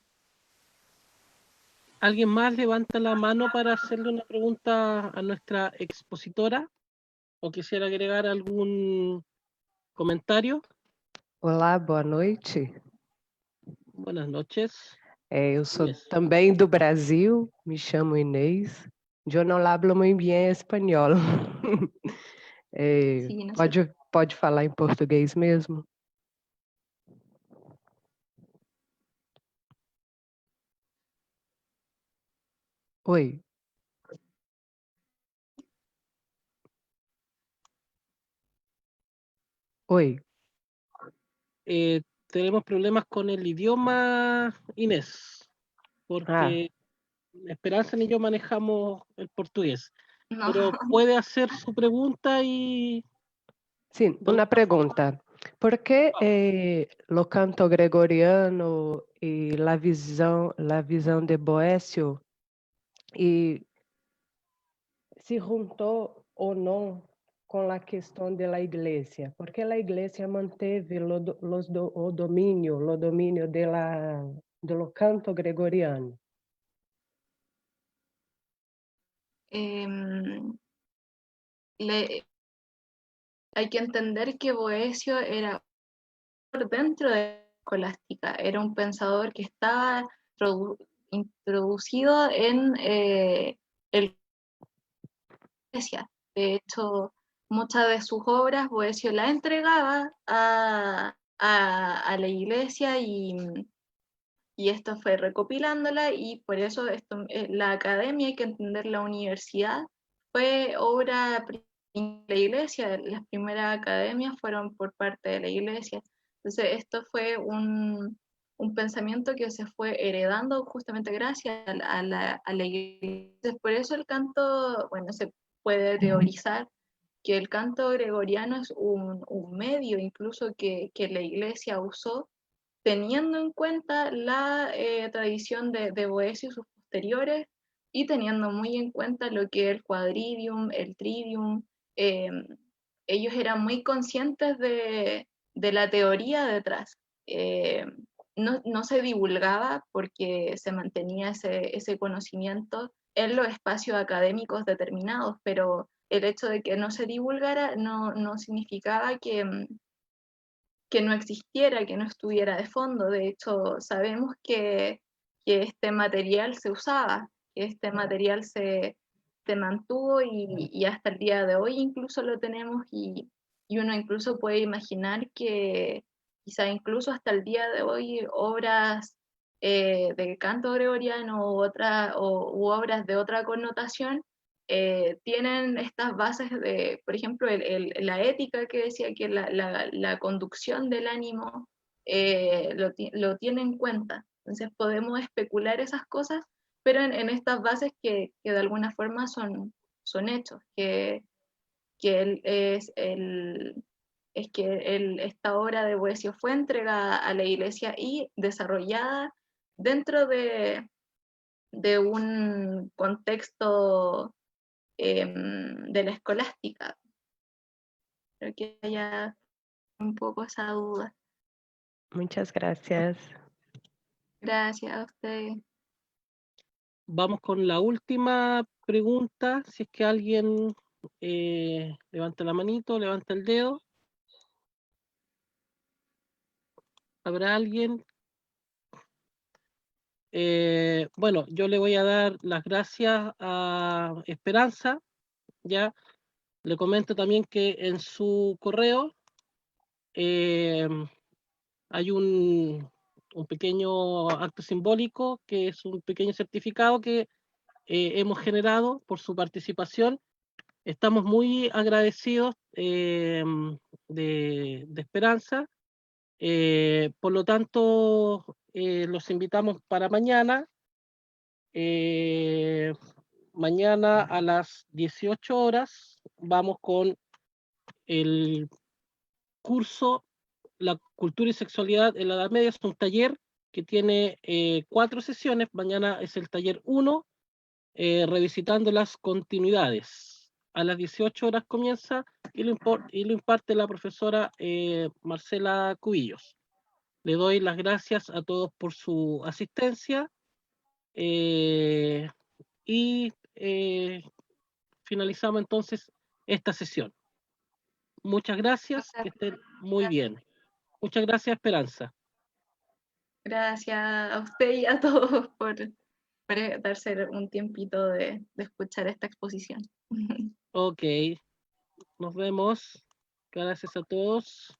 ¿Alguien más levanta la mano para hacerle una pregunta a nuestra expositora? ¿O quisiera agregar algún comentario?
Olá, boa noite.
Buenas noches.
Eu sou
Inês.
também do Brasil, me chamo Inês. Eu não hablo muito bem espanhol.
Sí, no sé.
Pode falar em português mesmo? Oi. Oi.
Tenemos problemas con el idioma, Inés, porque Esperanza ni yo manejamos el portugués,
No.
pero puede hacer su pregunta y...
Sim, uma pergunta. Por que o canto gregoriano e a visão de Boécio se juntou ou não com a questão da igreja? Porque a igreja manteve o domínio do canto gregoriano.
Hay que entender que Boecio era dentro de la escolástica, era un pensador que estaba introducido en el iglesia. De hecho, muchas de sus obras Boecio las entregaba a la iglesia y esto fue recopilándola y por eso la academia, hay que entender la universidad, fue obra de la iglesia, las primeras academias fueron por parte de la iglesia. Entonces esto fue un pensamiento que se fue heredando justamente gracias a la iglesia. Entonces, por eso el canto, bueno, se puede teorizar que el canto gregoriano es un medio incluso que la iglesia usó teniendo en cuenta la tradición de Boecio y sus posteriores y teniendo muy en cuenta lo que es el quadrivium, el trivium. Ellos eran muy conscientes de la teoría detrás. No se divulgaba porque se mantenía ese conocimiento en los espacios académicos determinados, pero el hecho de que no se divulgara no significaba que no existiera, que no estuviera de fondo. De hecho, sabemos que este material se usaba, que este material se mantuvo y hasta el día de hoy incluso lo tenemos y uno incluso puede imaginar que quizá incluso hasta el día de hoy obras de canto gregoriano u obras de otra connotación tienen estas bases de, por ejemplo, la ética que decía que la conducción del ánimo lo tiene en cuenta. Entonces podemos especular esas cosas, pero en estas bases que de alguna forma son hechos, que esta obra de Boecio fue entregada a la Iglesia y desarrollada dentro de un contexto de la escolástica. Creo que haya un poco esa duda.
Muchas gracias.
Gracias a usted.
Vamos con la última pregunta, si es que alguien levanta la manito, levanta el dedo. ¿Habrá alguien? Bueno, yo le voy a dar las gracias a Esperanza, ya. Le comento también que en su correo hay un pequeño acto simbólico, que es un pequeño certificado que hemos generado por su participación. Estamos muy agradecidos de Esperanza. Por lo tanto, los invitamos para mañana. Mañana a las 18 horas vamos con el curso La cultura y sexualidad en la Edad Media. Es un taller que tiene 4 sesiones. Mañana es el taller 1, revisitando las continuidades. A las 18 horas comienza y lo imparte la profesora Marcela Cubillos. Le doy las gracias a todos por su asistencia y finalizamos entonces esta sesión. Muchas gracias, que estén muy bien. Muchas gracias, Esperanza.
Gracias a usted y a todos por darse un tiempito de escuchar esta exposición.
Ok, nos vemos. Gracias a todos.